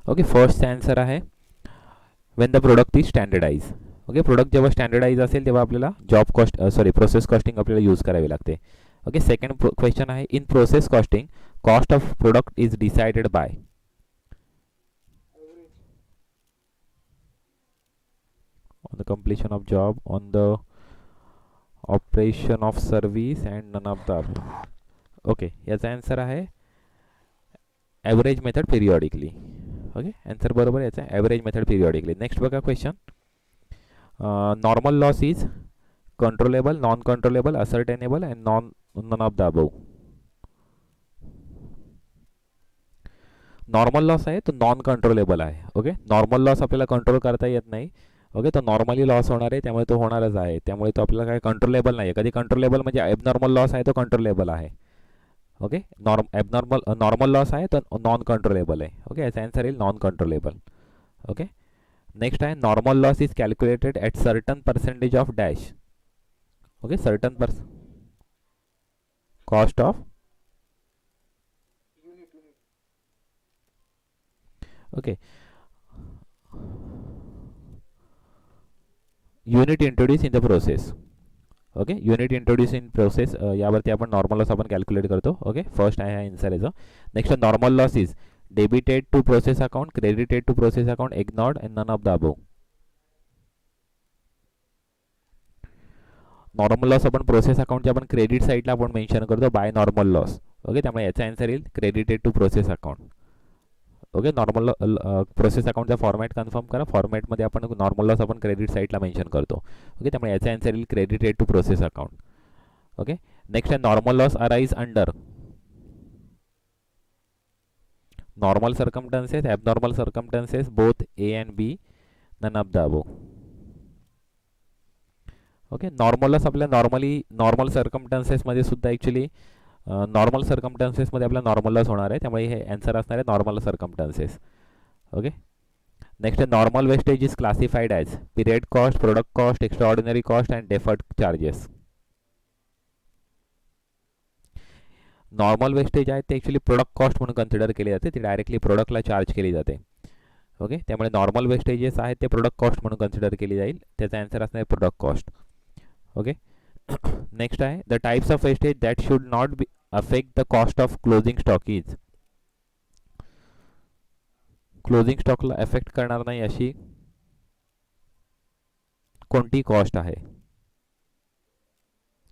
Okay, first answer आहे when the product is standardise. Okay, product जेव्हा standardise असेल तेव्हा आपल्याला जॉब कॉस्ट प्रोसेस कॉस्टिंग आपल्याला यूज करावी लागते. ओके, सेकंड क्वेश्चन आहे in process costing cost of product is decided by. On the completion of job, on the operation of service and none of the. Okay, याचा answer आहे average method periodically. Okay, answer बरोबर याचा average method periodically. Next बघा question. Normal loss is controllable, non controllable, ascertainable and none of the above. Normal loss आहे तो non controllable आहे. Okay, normal loss आपल्याला control करता येत नाही. ओके, तो नॉर्मली लॉस होणार आहे, त्यामुळे तो होणारच आहे. त्यामुळे तो आपल्याला काय कंट्रोलेबल नाही आहे. कधी कंट्रोलेबल म्हणजे ॲबनॉर्मल लॉस आहे तो कंट्रोलेबल आहे. ओके, नॉर्मल लॉस आहे तो नॉन कंट्रोलेबल आहे. ओके, याचा आन्सर येईल नॉन कंट्रोलेबल. ओके, नेक्स्ट आहे normal loss is calculated at certain percentage of dash. Okay, certain cost of. Okay, unit introduce in the process. Okay, unit introduce in process यावरती आपण normal loss आपण calculate करतो. Okay, first आहे हा answer याचा. Next normal loss is debited to process account, credited to process account, ignored and none of the above. Normal loss आपण process अकाउंटच्या आपण credit साईडला आपण मेन्शन करतो बाय नॉर्मल लॉस. ओके, त्यामुळे याचा आन्सर येईल credited to process account. Okay, normal process अकाउंटचा format confirm करा. फॉर्मॅटमध्ये आपण नॉर्मल लॉस आपण क्रेडिट साईडला मेन्शन करतो. ओके, त्यामुळे याचा आन्सर येईल credited to process account. Okay, next आहे normal loss arise under normal circumstances, abnormal circumstances, both A and B, none of the above. Okay, normal loss आपल्या normal सर्कमस्टन्सेसमध्ये सुद्धा ॲक्च्युली नॉर्मल सर्कमस्टन्सेसमध्ये आपला normal loss होणार आहे, त्यामुळे हे आन्सर असणार आहे नॉर्मल सर्कमस्टन्सेस. ओके, नेक्स्ट आहे normal wastage is classified as period cost, product cost, extra ordinary cost and deferred charges. Normal wastage आहे ते ॲक्च्युली प्रोडक्ट कॉस्ट म्हणून कन्सिडर केली जाते, ती डायरेक्टली प्रोडक्टला चार्ज केली जाते. ओके, त्यामुळे नॉर्मल वेस्टेजेस आहेत ते प्रोडक्ट कॉस्ट म्हणून कन्सिडर केली जाईल, त्याचा आन्सर असणार आहे प्रोडक्ट कॉस्ट. ओके, नेक्स्ट आहे the types of wastage that should not be affect the cost of closing stock is. Closing स्टॉकला अफेक्ट करणार नाही अशी कोणती कॉस्ट आहे,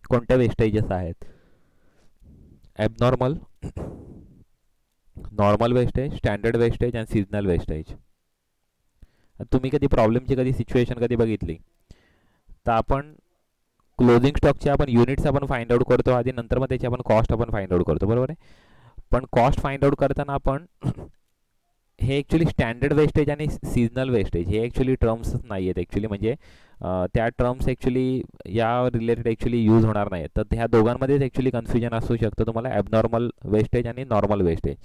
कोणत्या वेस्टेजेस आहेत. Abnormal, normal wastage, standard wastage आणि सीजनल वेस्टेज. तुम्ही कधी प्रॉब्लेमची कधी सिच्युएशन कधी बघितली तर आपण क्लोजिंग स्टॉकचे आपण युनिट्स आपण फाइंड आउट करतो आधी, नंतर मग त्याची आपण कॉस्ट आपण फाइंड आउट करतो, बरोबर आहे. पण कॉस्ट फाइंड आउट करताना आपण हे ॲक्च्युली स्टँडर्ड वेस्टेज आणि सीजनल वेस्टेज हे ॲक्च्युली टर्म्सच नाही आहेत ॲक्च्युली, म्हणजे त्या टर्म्स ॲक्च्युली या रिलेटेड ॲक्च्युली यूज होणार नाही. तर ह्या दोघांमध्येच ॲक्च्युली कन्फ्युजन असू शकतं तुम्हाला, ॲबनॉर्मल वेस्टेज आणि नॉर्मल वेस्टेज.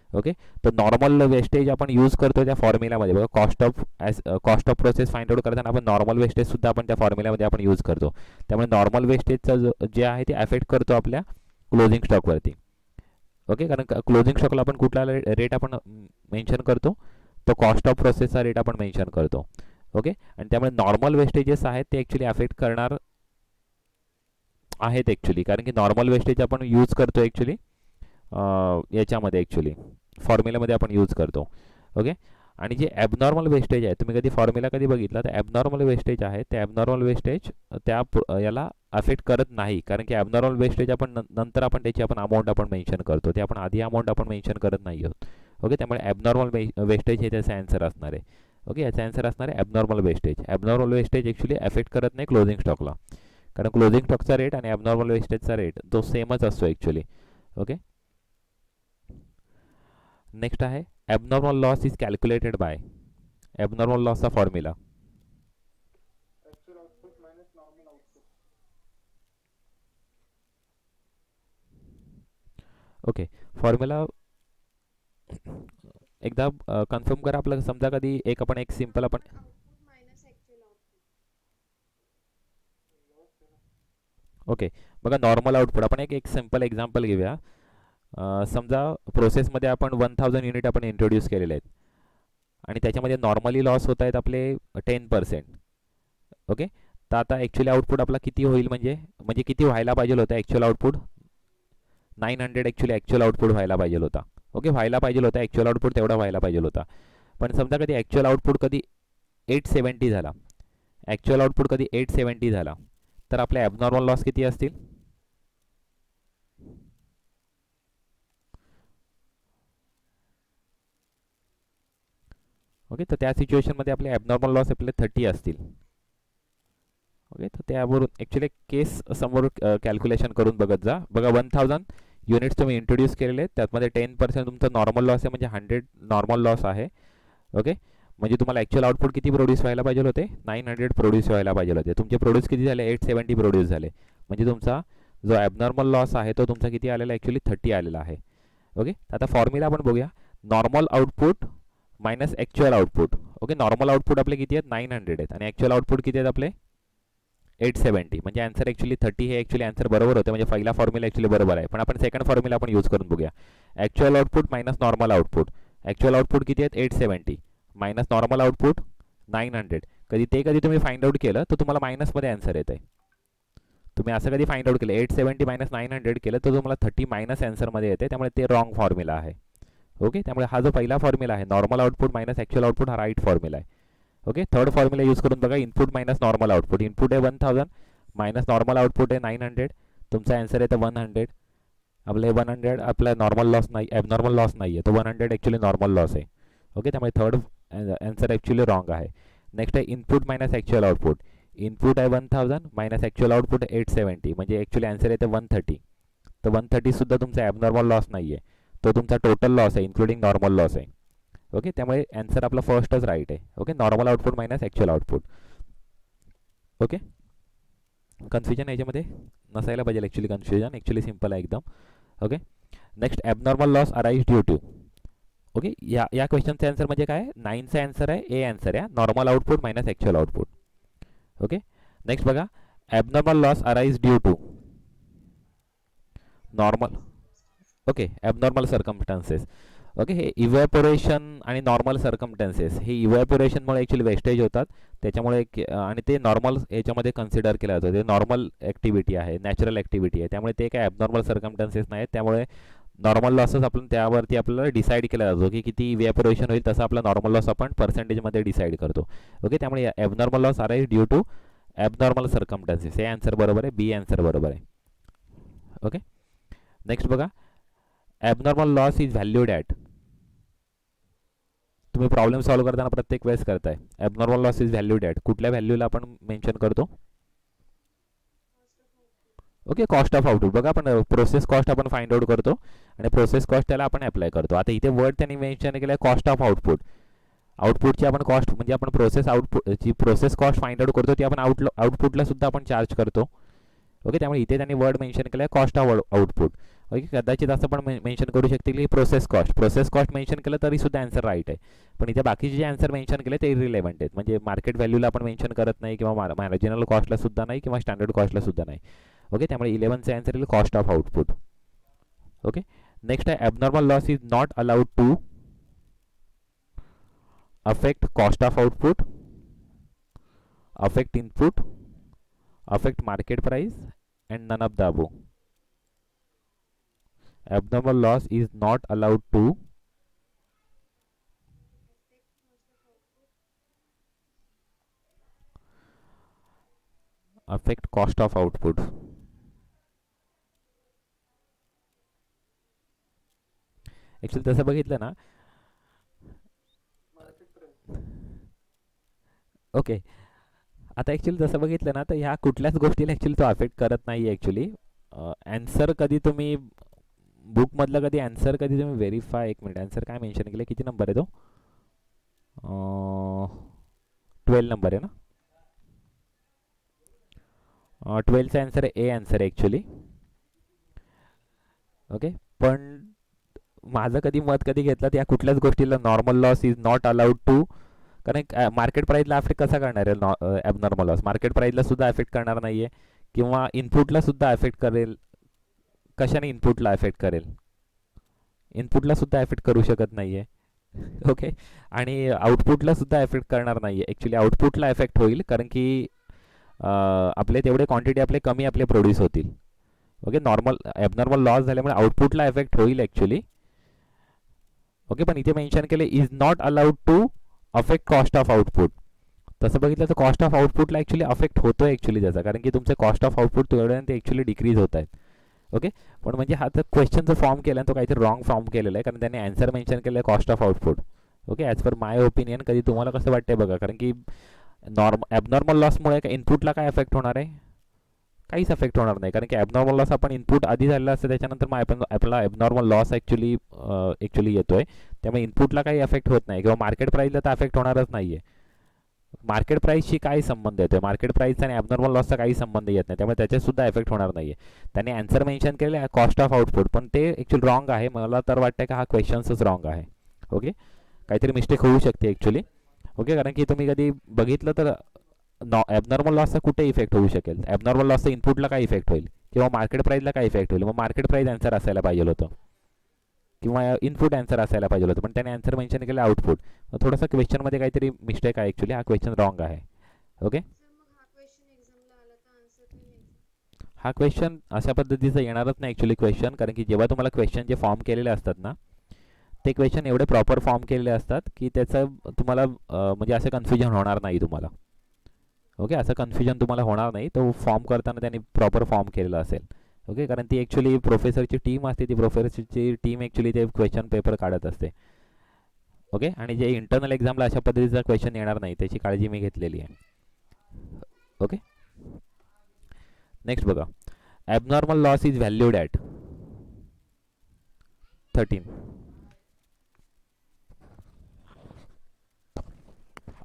ओके, तर नॉर्मल वेस्टेज आपण यूज करतो त्या फॉर्म्युलामध्ये बघा, cost of process find out करताना आपण नॉर्मल वेस्टेजसुद्धा आपण त्या फॉर्म्युलामध्ये आपण यूज करतो. त्यामुळे नॉर्मल वेस्टेजचं जे आहे ते अफेक्ट करतो आपल्या क्लोजिंग स्टॉकवरती. ओके, कारण क्लोजिंग स्टॉकला आपण कुठला रेट आपण मेन्शन करतो, तो कॉस्ट ऑफ प्रोसेसचा रेट आपण मेन्शन करतो. ओके, आणि त्यामुळे नॉर्मल वेस्टेजेस आहेत ते ॲक्च्युली अफेक्ट करणार आहेत ॲक्च्युली, कारण की नॉर्मल वेस्टेज आपण यूज करतो ॲक्च्युली याच्यामध्ये ॲक्च्युली फॉर्म्युलामध्ये आपण यूज करतो. ओके, आणि जे ॲबनॉर्मल वेस्टेज आहे तुम्ही कधी फॉर्म्युला कधी बघितला तर ॲबनॉर्मल वेस्टेज आहे ते ॲबनॉर्मल वेस्टेज त्या याला अफेक्ट करत नाही, कारण की ॲबनॉर्मल वेस्टेज आपण नंतर आपण त्याची आपण अमाऊंट आपण मेन्शन करतो, ते आपण आधी अमाऊंट आपण मेन्शन करत नाही आहोत. ओके, त्यामुळे ॲबनॉर्मल वेस्टेज हे त्याचा आन्सर असणार आहे. ओके, याचा आन्सर असणार आहे abnormal wastage. Abnormal wastage actually affect करत नाही क्लोजिंग स्टॉकला, कारण क्लोजिंग स्टॉकचा रेट आणि ॲबनॉर्मल वेस्टेजचा रेट तो सेमच असतो ॲक्च्युली. ओके, नेक्स्ट आहे abnormal loss is calculated by. Abnormal लॉसचा फॉर्म्युला. ओके, फॉर्म्युला एकदा कन्फर्म करा आपलं. समजा कधी एक सिंपल आपण ओके बघा, नॉर्मल आउटपुट आपण एक सिंपल एक्झाम्पल घेऊया. समजा प्रोसेसमध्ये आपण 1000 युनिट आपण इंट्रोड्यूस केलेले आहेत. आणि त्याच्यामध्ये नॉर्मली लॉस होत आहेत आपले 10%. ओके, तर आता ॲक्च्युअली आउटपुट आपला किती होईल, म्हणजे म्हणजे किती व्हायला पाहिजे होतं actual output? 900 actually actual output व्हायला पाहिजे होता. ओके, व्हायला पाहिजे होता ॲक्च्युअल आउटपुट तेवढा व्हायला पाहिजे होता. पण समजा कधी ॲक्च्युअल आउटपुट कधी 870 झाला, ॲक्च्युअल आउटपुट कधी 870 झाला, तर आपले ॲबनॉर्मल लॉस किती असतील? ओके, तर त्या सिच्युएशनमध्ये आपले ॲबनॉर्मल लॉस आपले 30 असतील. ओके, तर त्यावरून ॲक्च्युली केस समोर कॅल्क्युलेशन करून बघत जा. बघा, 1000 युनिट्स तुम्ही इंट्रोड्यूस केलेले आहेत, त्यामध्ये 10% तुमचा नॉर्मल लॉस आहे, म्हणजे 100 नॉर्मल लॉस आहे. ओके, म्हणजे तुम्हाला ॲक्च्युअल आउटपुट किती प्रोड्यूस व्हायला पाहिजे होते? 900 प्रोड्यूस व्हायला पाहिजे होते. तुमचे प्रोड्यूस किती झाले? 870 प्रोड्यूस झाले. म्हणजे तुमचा जो ॲबनॉर्मल लॉस आहे तो तुमचा किती आलेला? ॲक्च्युअली 30 आलेला आहे. ओके, आता फॉर्म्युला आपण बघूया. Normal output minus actual output. Okay, normal output आपले किती आहेत? 900 आहेत, आणि ॲक्च्युअल आउटपुट किती आहेत आपले? 870. म्हणजे आन्सर ॲक्च्युअली 30 हे ॲक्च्युअली आन्सर बरोबर होतं, म्हणजे पहिला फॉर्म्युला ॲक्च्युअली बरोबर आहे. पण आपण सेकंड फॉर्म्युला आपण यूज करून बघूया. Actual output minus normal output. Actual output किती आहेत? 870 मायनस नॉर्मल आउटपुट 900. कधी तुम्ही फाइंड आउट केलं तर तुम्हाला मायनसमध्ये आन्सर येत आहे. तुम्ही असं कधी फाइंड आउट केलं 870 मायनस 900 केलं तर तुम्हाला 30 मायनस आन्सरमध्ये येते, त्यामुळे ते रॉंग फॉर्म्युला आहे. ओके, त्यामुळे हा जो पहिला फॉर्म्युला आहे normal output minus actual output हा राईट फॉर्म्युला आहे. ओके, थर्ड फॉर्म्युला यूज करून बघा. Input minus normal output. Input आहे 1000 मायनस नॉर्मल आउटपुट आहे 900. तुमचा आन्सर येतं 100. आपलं 100 आपला नॉर्मल लॉस नाही, ॲबनॉर्मल लॉस नाही आहे, तो 100 ॲक्च्युअली नॉर्मल लॉस आहे. ओके, त्यामुळे थर्ड आन्सर ॲक्च्युअली रॉंग आहे. नेक्स्ट आहे input minus actual output. Input आहे 1000 मायनस ॲक्च्युअल आउटपुट 870, म्हणजे ॲक्च्युअली आन्सर येते 130. तर 130 सुद्धा तुमचा ॲबनॉर्मल लॉस नाही आहे, तो तुमचा टोटल लॉस आहे इन्क्लुडिंग नॉर्मल लॉस आहे. ओके, त्यामुळे आन्सर आपला फर्स्टच राईट आहे. Okay, normal output minus actual output. Okay, confusion याच्यामध्ये नसायला पाहिजे. ॲक्च्युली कन्फ्युजन ॲक्च्युली सिम्पल आहे एकदम. Okay, next abnormal loss arise due to. Okay, या क्वेश्चनचा आन्सर म्हणजे काय? 9चा आन्सर आहे, ए आन्सर आहे. Normal output minus actual output. Okay, next बघा. Abnormal loss arise due to normal. Okay, abnormal circumstances. Okay, हे इव्हॅपोरेशन आणि नॉर्मल सर्कमस्टान्सेस, हे इव्हॅपोरेशनमुळे ॲक्च्युली वेस्टेज होतात, त्याच्यामुळे आणि ते नॉर्मल याच्यामध्ये कन्सिडर केलं जातं. ते नॉर्मल ॲक्टिव्हिटी आहे, नॅचरल ॲक्टिव्हिटी आहे, त्यामुळे ते काय ॲबनॉर्मल सर्कमस्टान्सेस नाही आहेत. त्यामुळे नॉर्मल लॉसेस आपण त्यावरती आपल्याला डिसाईड केला जातो की किती इव्हॅपोरेशन होईल, तसं आपला नॉर्मल लॉस आपण पर्सेंटेजमध्ये डिसाईड करतो. ओके, त्यामुळे abnormal loss arise due to abnormal circumstances, हे आन्सर बरोबर आहे, बी आन्सर बरोबर आहे. ओके, नेक्स्ट बघा. Abnormal loss is valued at. तुम्ही प्रॉब्लेम सॉल्व्ह करताना प्रत्येक वेळेस करताय. Abnormal loss is valued at कुठल्या व्हॅल्यूला आपण मेन्शन करतो? Okay, cost of output. बघा, आपण प्रोसेस कॉस्ट आपण फाइंड आउट करतो आणि प्रोसेस कॉस्ट त्याला आपण अप्लाय करतो. आता इथे वर्ड त्यांनी मेन्शन केलं आहे कॉस्ट ऑफ आउटपुट. आउटपुटची आपण कॉस्ट म्हणजे आपण प्रोसेस आउटपुटची प्रोसेस कॉस्ट फाइंड आउट करतो, ती आपण आउटपुटला सुद्धा आपण चार्ज करतो. ओके, त्यामुळे इथे त्यांनी वर्ड मेन्शन केलं आहे कॉस्ट ऑफ आउटपुट. ओके, कदाचित असं पण मेन्शन करू शकते की प्रोसेस कॉस्ट मेन्शन केलं तरी सुद्धा आन्सर राईट आहे. पण इथे बाकीचे जे आन्सर मेन्शन केले ते इरिलेव्हंट आहेत, म्हणजे मार्केट व्हॅल्यूला आपण मेन्शन करत नाही, किंवा मार्जिनल कॉस्टला सुद्धा नाही, किंवा स्टँडर्ड कॉस्टला सुद्धा नाही. ओके, त्यामुळे 11चा आन्सर येईल cost of output. Okay, next आहे abnormal loss is not allowed to affect cost of output, affect input, affect market price, and none of the above. Abnormal loss is not allowed to affect cost of output. Actually तसं बघितलं ना, okay, आता actually तसं बघितलं ना तर ह्या कुठल्याच गोष्टीला ॲक्च्युली तो अफेक्ट करत नाही. ॲक्च्युली ॲन्सर कधी तुम्ही बुकमधलं कधी ॲन्सर कधी तुम्ही व्हेरीफाय, एक मिनिट, ॲन्सर काय मेन्शन केलं, किती नंबर आहे तो? 12 नंबर आहे ना. 12चा आन्सर आहे, ए आन्सर आहे ॲक्च्युली. ओके, पण माझं कधी मत कधी घेतलं तर या कुठल्याच गोष्टीला normal loss is not allowed to, कारण मार्केट प्राईजला अफेक्ट कसा करणार आहे ॲबनॉर्मल लॉस? मार्केट प्राईजला सुद्धा अफेक्ट करणार नाही आहे, किंवा इनपुटला सुद्धा अफेक्ट करेल. कशाने इनपुटला अफेक्ट करेल? इनपुटला सुद्धा अफेक्ट करू शकत नाही आहे. ओके. आणि आउटपुटला सुद्धा इफेक्ट करणार नाही आहे. ॲक्च्युली आउटपुटला इफेक्ट होईल, कारण की आपले तेवढे क्वांटिटी आपले कमी आपले प्रोड्यूस होतील. ओके, नॉर्मल ॲबनॉर्मल लॉस झाल्यामुळे आउटपुटला इफेक्ट होईल ॲक्च्युली. ओके, पण इथे मेन्शन केले is not allowed to affect cost of output. तसं बघितलं तर कॉस्ट ऑफ आउटपुटला ॲक्च्युली अफेक्ट होतो आहे ॲक्च्युली त्याचा, कारण की तुमचे कॉस्ट ऑफ आउटपुट तेवढ्याने ते ॲक्च्युली डिक्रीज होत आहेत. ओके, पण म्हणजे हा तर क्वेश्चनचा फॉर्म केला तो काहीतरी रॉंग फॉर्म केलेला आहे, कारण त्याने आन्सर मेन्शन केलं आहे cost of output. Okay, as per my opinion. कधी तुम्हाला कसं वाटतंय बघा, कारण की ॲबनॉर्मल लॉसमुळे काय इनपुटला काय इफेक्ट होणार आहे? काहीच इफेक्ट होणार नाही, कारण की ॲबनॉर्मल लॉस आपण इनपुट आधी झालेला असतं, त्याच्यानंतर मग आपण आपला ॲबनॉर्मल लॉस ॲक्च्युली येतोय. त्यामुळे इनपुटला काही इफेक्ट होत नाही, किंवा मार्केट प्राईसला तर इफेक्ट होणारच नाही आहे. मार्केट प्राईसशी काय संबंध येतो? मार्केट प्राईस आणि ॲबनॉर्मल लॉसचा काही संबंध येत नाही, त्यामुळे त्याच्यासुद्धा इफेक्ट होणार नाही आहे. त्याने आन्सर मेन्शन केले आहे कॉस्ट ऑफ आउटपुट, पण ते ॲक्च्युली रॉंग आहे. मला तर वाटतं की हा क्वेश्चन्सच रॉंग आहे. ओके, काहीतरी मिस्टेक होऊ शकते ॲक्च्युली. ओके, कारण की तुम्ही कधी बघितलं तर ॲबनॉर्मल लॉसचा कुठे इफेक्ट होऊ शकेल? ॲबनॉर्मल लॉसचा इनपुटला काय इफेक्ट होईल, किंवा मार्केट प्राईसला काय इफेक्ट होईल? मग मार्केट प्राईस आन्सर असायला पाहिजे होतं, किंवा इनपुट आन्सर असायला पाहिजे होतं, पण त्याने आन्सर मेन्शन केलं आउटपुट. थोडासा क्वेश्चनमध्ये काहीतरी मिस्टेक आहे ॲक्च्युली. हा क्वेश्चन रॉंग आहे. ओके, हा क्वेश्चन अशा पद्धतीचा येणारच नाही ॲक्च्युली क्वेश्चन, कारण की जेव्हा तुम्हाला क्वेश्चन जे फॉर्म केलेले असतात ना, ते क्वेश्चन एवढे प्रॉपर फॉर्म केलेले असतात की त्याचं तुम्हाला म्हणजे असं कन्फ्युजन होणार नाही तुम्हाला. ओके, असं कन्फ्युजन तुम्हाला होणार नाही. तो फॉर्म करताना त्यांनी प्रॉपर फॉर्म केलेला असेल. ओके, कारण ती ॲक्च्युली प्रोफेसरची टीम असते, ती प्रोफेसरची टीम ॲक्च्युली ते क्वेश्चन पेपर काढत असते. ओके, आणि जे इंटरनल एक्झामला अशा पद्धतीचा क्वेश्चन येणार नाही, त्याची काळजी मी घेतलेली आहे. ओके, नेक्स्ट बघा. Abnormal loss is valued at 13.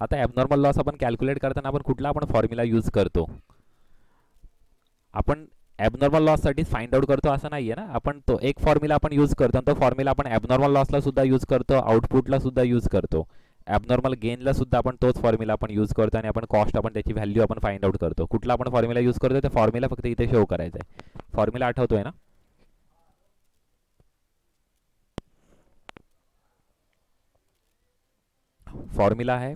आता ॲबनॉर्मल लॉस आपण कॅल्क्युलेट करताना आपण कुठला आपण फॉर्म्युला यूज करतो? आपण ॲबनॉर्मल लॉससाठी फाइंड आउट करतो असं नाही आहे ना. आपण तो एक फॉर्म्युला आपण यूज करतो, आणि तो फॉर्म्युला आपण ॲबनॉर्मल लॉसला सुद्धा यूज करतो, आउटपुटला सुद्धा यूज करतो, ॲबनॉर्मल गेनला सुद्धा आपण तोच फॉर्म्युला आपण यूज करतो, आणि आपण कॉस्ट आपण त्याची व्हॅल्यू आपण फाइंड आउट करतो. कुठला आपण फॉर्म्युला यूज करतो ते फॉर्म्युला फक्त इथे शो करायचा आहे. फॉर्म्युला आठवतोय ना? फॉर्म्युला आहे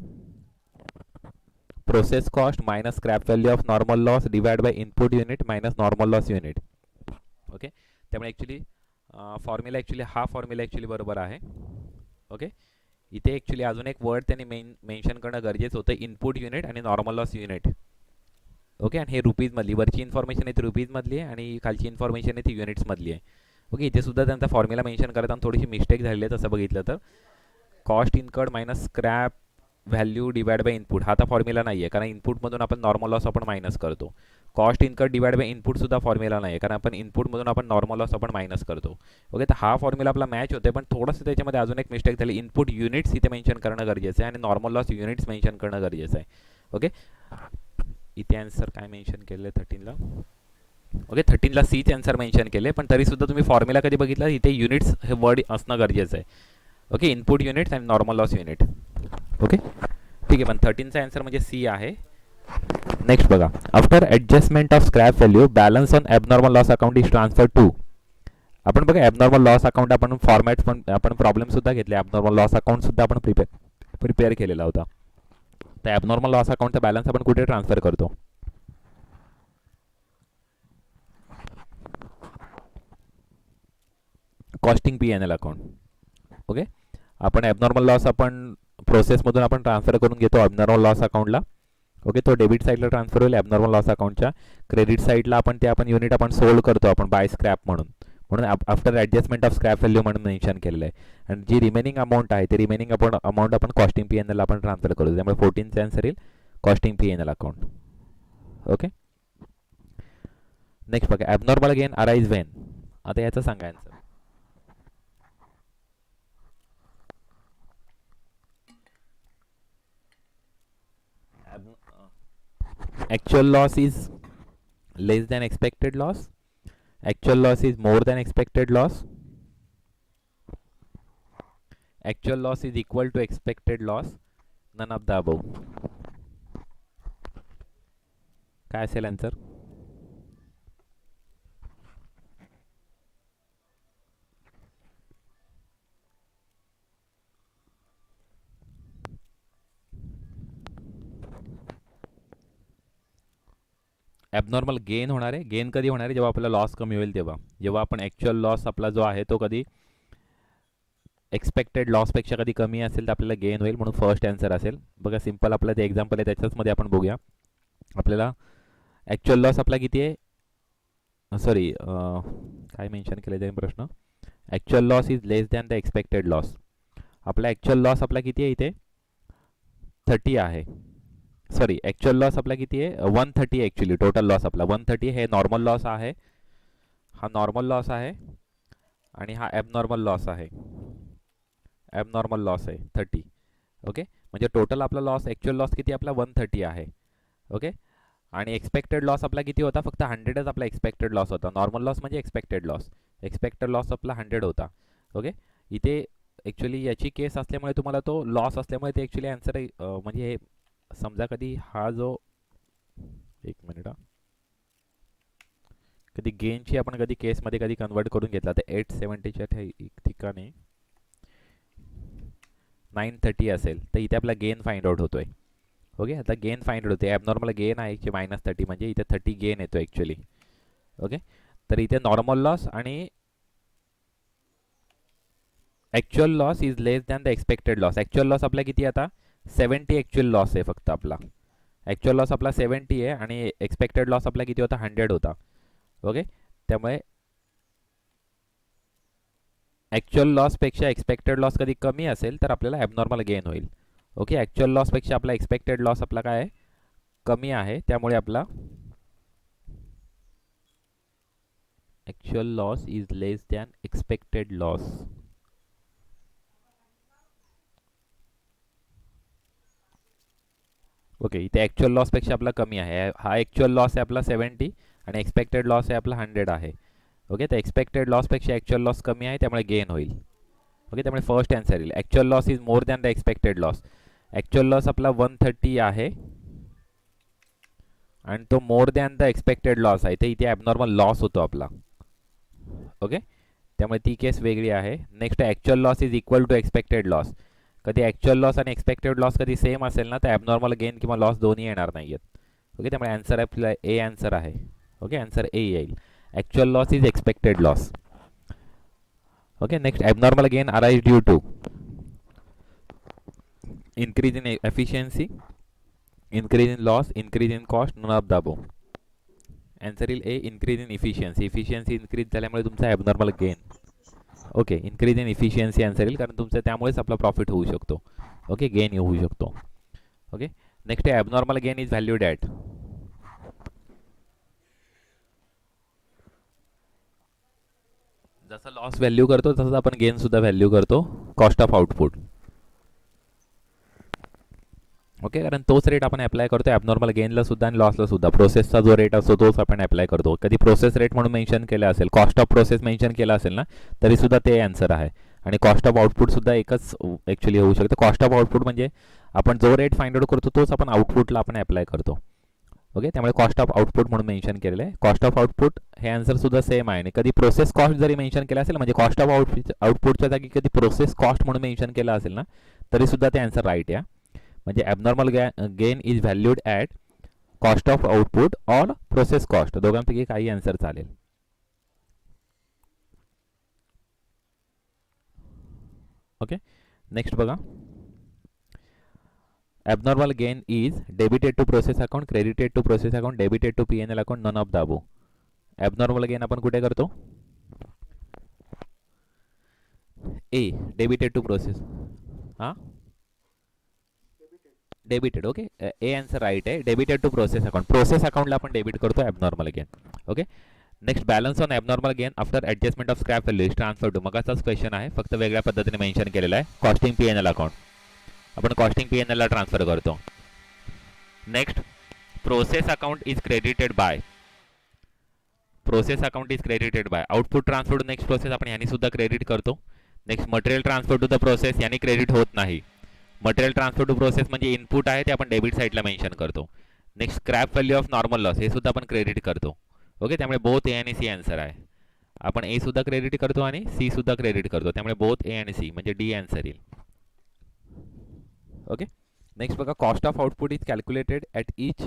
process cost minus scrap value of normal loss divide by input unit minus normal loss unit. Okay, त्यामुळे ॲक्च्युली फॉर्म्युला हा फॉर्म्युला ॲक्च्युली बरोबर आहे. ओके, इथे ॲक्च्युली अजून एक वर्ड त्यांनी मेन्शन करणं गरजेचं होतं, इनपुट युनिट आणि नॉर्मल लॉस युनिट. ओके, आणि हे रुपीजमधली वरची इन्फॉर्मेशन आहे ती रुपीजमधली आहे, आणि खालची इन्फॉर्मेशन आहे ती युनिट्समधली आहे. ओके, इथे सुद्धा त्यांचा फॉर्म्युला मेन्शन करताना थोडीशी मिस्टेक झालेली आहे तसं बघितलं तर. Cost incurred minus scrap value divide by input हा आता फॉर्म्युला नाही आहे, कारण इनपुटमधून आपण नॉर्मल लॉस आपण मायनस करतो. कॉस्ट इनकर्ड डिवाइड बाय इनपुटसुद्धा फॉर्म्युला नाही आहे, कारण आपण इनपुटमधून आपण नॉर्मल लॉस आपण मायनस करतो. ओके, तर हा फॉर्म्युला आपला मॅच होते, पण थोडंसं त्याच्यामध्ये अजून एक मिस्टेक झाली. इनपुट युनिट्स इथे मेन्शन करणं गरजेचं आहे, आणि नॉर्मल लॉस युनिट्स मेन्शन करणं गरजेचं आहे. ओके, इथे आन्सर काय मेन्शन केलं आहे 13ला? ओके, 13ला सीच आन्सर मेन्शन केले, पण तरीसुद्धा तुम्ही फॉर्म्युला कधी बघितला इथे युनिट्स हे वर्ड असणं गरजेचं आहे. ओके, इनपुट युनिट्स आणि नॉर्मल लॉस युनिट. ओके, ठीक आहे, पण 13चा आन्सर म्हणजे सी आहे. नेक्स्ट बघा. After adjustment of scrap value balance on abnormal loss account is transfer to. आपण बघा ॲबनॉर्मल लॉस अकाउंट आपण फॉर्मॅट पण आपण प्रॉब्लेमसुद्धा घेतले. ॲबनॉर्मल लॉस अकाउंटसुद्धा आपण प्रिपेअर केलेला होता. तर ॲबनॉर्मल लॉस अकाउंटचा बॅलन्स आपण कुठे ट्रान्सफर करतो? Costing P&L account. ओके, आपण ॲबनॉर्मल लॉस आपण प्रोसेसमधून आपण ट्रान्सफर करून घेतो ॲबनॉर्मल लॉस अकाउंटला. ओके, तो डेबिट साईडला ट्रान्सफर होईल ॲबनॉर्मल लॉस अकाउंटच्या. क्रेडिट साईडला आपण ते आपण युनिट आपण सोल्ड करतो आपण बाय स्क्रॅप म्हणून. म्हणून after adjustment of scrap value म्हणून मेन्शन केलेलं आहे. आणि जी रिमेनिंग अमाऊंट आहे ते रिमेनिंग अमाऊंट आपण कॉस्टिंग P&L आपण ट्रान्सफर करू. त्यामुळे 14चा आन्सर येईल costing P&L account. Okay, next बघा. Abnormal gain arise when. आता याचं सांगा answer. Actual loss is less than expected loss. Actual loss is more than expected loss. Actual loss is equal to expected loss. None of the above. काय असेल answer? Abnormal gain होणार आहे. Gain कधी होणार आहे? जेव्हा आपला लॉस कमी होईल तेव्हा. जेव्हा आपण ॲक्च्युअल लॉस आपला जो आहे तो कधी एक्सपेक्टेड लॉसपेक्षा कधी कमी असेल तर आपल्याला गेन होईल, म्हणून फर्स्ट आन्सर असेल. बघा सिम्पल आपलं ते एक्झाम्पल आहे, त्याच्याचमध्ये आपण बघूया. आपल्याला ॲक्च्युअल लॉस आपला किती आहे, सॉरी काय मेन्शन केलं आहे प्रश्न, actual loss is less than the expected loss. आपला ॲक्च्युअल लॉस आपला किती आहे इथे 30 आहे. सॉरी ॲक्च्युअल लॉस आपला किती आहे 130 आहे. ॲक्च्युली टोटल लॉस आपला 130 हे नॉर्मल लॉस आहे, हा नॉर्मल लॉस आहे आणि हा ॲबनॉर्मल लॉस आहे. ॲबनॉर्मल लॉस आहे 30. ओके, म्हणजे टोटल आपला लॉस ॲक्च्युअल लॉस किती आपला 130 आहे. ओके, आणि एक्सपेक्टेड लॉस आपला किती होता, फक्त 100च आपला एक्सपेक्टेड लॉस होता. नॉर्मल लॉस म्हणजे एक्सपेक्टेड लॉस, एक्सपेक्टेड लॉस आपला 100 होता. ओके, इथे ॲक्च्युली याची केस असल्यामुळे तुम्हाला तो लॉस असल्यामुळे ते ॲक्च्युली आन्सर म्हणजे हे समजा कधी हा जो एक मिनिट कधी गेनची आपण कधी केसमध्ये कधी कन्वर्ट करून घेतला तर 870च्या ठिकाणी 930 असेल तर इथे आपला गेन फाइंड आउट होतोय. ओके, आता गेन फाइंड आउट होते. ॲबनॉर्मल गेन आहे की -30 म्हणजे इथे 30 गेन येतो ॲक्च्युली. ओके, तर इथे नॉर्मल लॉस आणि actual loss is less than the expected loss. Actual loss आपला किती आता 70 ॲक्च्युअल लॉस आहे फक्त आपला. ॲक्च्युअल लॉस आपला 70 आहे आणि एक्सपेक्टेड लॉस आपला किती होता 100 होता. ओके, त्यामुळे ॲक्च्युअल लॉसपेक्षा एक्सपेक्टेड लॉस कधी कमी असेल तर आपल्याला ॲबनॉर्मल गेन होईल. ओके, ॲक्च्युअल लॉसपेक्षा आपला एक्सपेक्टेड लॉस आपला काय आहे कमी आहे, त्यामुळे आपला actual loss is less than expected loss. Okay, इथे ॲक्च्युअल लॉसपेक्षा आपला कमी आहे. हा ॲक्च्युअल लॉस आहे आपला 70 आणि एक्सपेक्टेड लॉस आहे आपला 100 आहे. ओके, तर एक्सपेक्टेड लॉसपेक्षा ॲक्च्युअल लॉस कमी आहे त्यामुळे गेन होईल. ओके, त्यामुळे फर्स्ट आन्सर येईल. Actual loss is more than the expected loss. Actual loss आपला 130 आहे आणि तो more than the expected loss आहे, ते इथे ॲबनॉर्मल लॉस होतो आपला. ओके, त्यामुळे ती केस वेगळी आहे. Next actual loss is equal to expected loss. कधी ॲक्च्युअल लॉस आणि एक्सपेक्टेड लॉस कधी सेम असेल ना तर ॲबनॉर्मल गेन किंवा लॉस दोन्ही येणार नाही आहेत. ओके, त्यामुळे आन्सर आपला ए आन्सर आहे. ओके, आन्सर ए येईल. Actual loss is expected loss. Okay, next abnormal gain arise due to increase in efficiency, increase in loss, increase in cost, none of the above. Answer येईल ए increase in efficiency. Efficiency increase झाल्यामुळे तुमचा abnormal gain. Okay, increase in efficiency answer येईल, कारण तुमचं त्यामुळेच आपला profit होऊ शकतो. ओके, गेन होऊ शकतो. ओके, नेक्स्ट आहे abnormal gain is valued at. जसं लॉस व्हॅल्यू करतो तसंच आपण गेन सुद्धा व्हॅल्यू करतो, कॉस्ट ऑफ आउटपुट. ओके, कारण तोच रेट आपण अप्लाय करतो ॲबनॉर्मल गेनला सुद्धा आणि लॉसला सुद्धा. प्रोसेसचा जो रेट असतो तोच आपण अप्लाय करतो. कधी प्रोसेस रेट म्हणून मेन्शन केला असेल, कॉस्ट ऑफ प्रोसेस मेन्शन केला असेल ना तरी सुद्धा ते आन्सर आहे. आणि कॉस्ट ऑफ आउटपुट सुद्धा एकच ॲक्च्युली होऊ शकतं. कॉस्ट ऑफ आउटपुट म्हणजे आपण जो रेट फाइंड आउट करतो तोच आपण आउटपुटला आपण अप्लाय करतो. ओके, त्यामुळे कॉस्ट ऑफ आउटपुट म्हणून मेन्शन केलेलं आहे. कॉस्ट ऑफ आउटपुट हे आन्सर सुद्धा सेम आहे. आणि कधी प्रोसेस कॉस्ट जरी मेन्शन केलं असेल, म्हणजे कॉस्ट ऑफ आउटपुटच्या जागी कधी प्रोसेस कॉस्ट म्हणून मेन्शन केलं असेल ना तरी सुद्धा ते आन्सर राईट आहे. म्हणजे abnormal gain is valued at cost of output or process cost, दोघांपैकी काही आन्सर चालेल. ओके, नेक्स्ट बघा. Abnormal gain is debited to process account, credited to process account, debited to P&L account, none of the above. Abnormal gain आपण कुठे करतो? A, debited to process. हां, debited. Okay, A answer right आहे. Debited to process account, process अकाउंटला आपण debit करतो abnormal gain. Okay, next balance on abnormal gain after adjustment of scrap value is transfer to. मगाचाच question आहे, फक्त वेगळ्या पद्धतीने मेन्शन केलेला आहे. कॉस्टिंग P&L अकाउंट, आपण कॉस्टिंग P&L ला ट्रान्सफर करतो. Next process account is credited by. Process account is credited by. Output transfer to next process आपण यांनी सुद्धा क्रेडिट करतो. Next material transfer to the process, यांनी क्रेडिट होत नाही. मटेरियल ट्रान्सफर टू प्रोसेस म्हणजे इनपुट आहे ते आपण डेबिट साईडला मेन्शन करतो. Next scrap value of normal loss हे सुद्धा आपण क्रेडिट करतो. ओके, त्यामुळे बोथ ए आणि सी आन्सर आहे. आपण ए सुद्धा क्रेडिट करतो आणि सी सुद्धा क्रेडिट करतो, त्यामुळे बोथ ए आणि सी म्हणजे डी आन्सर येईल. ओके, नेक्स्ट बघा. Cost of output is calculated at each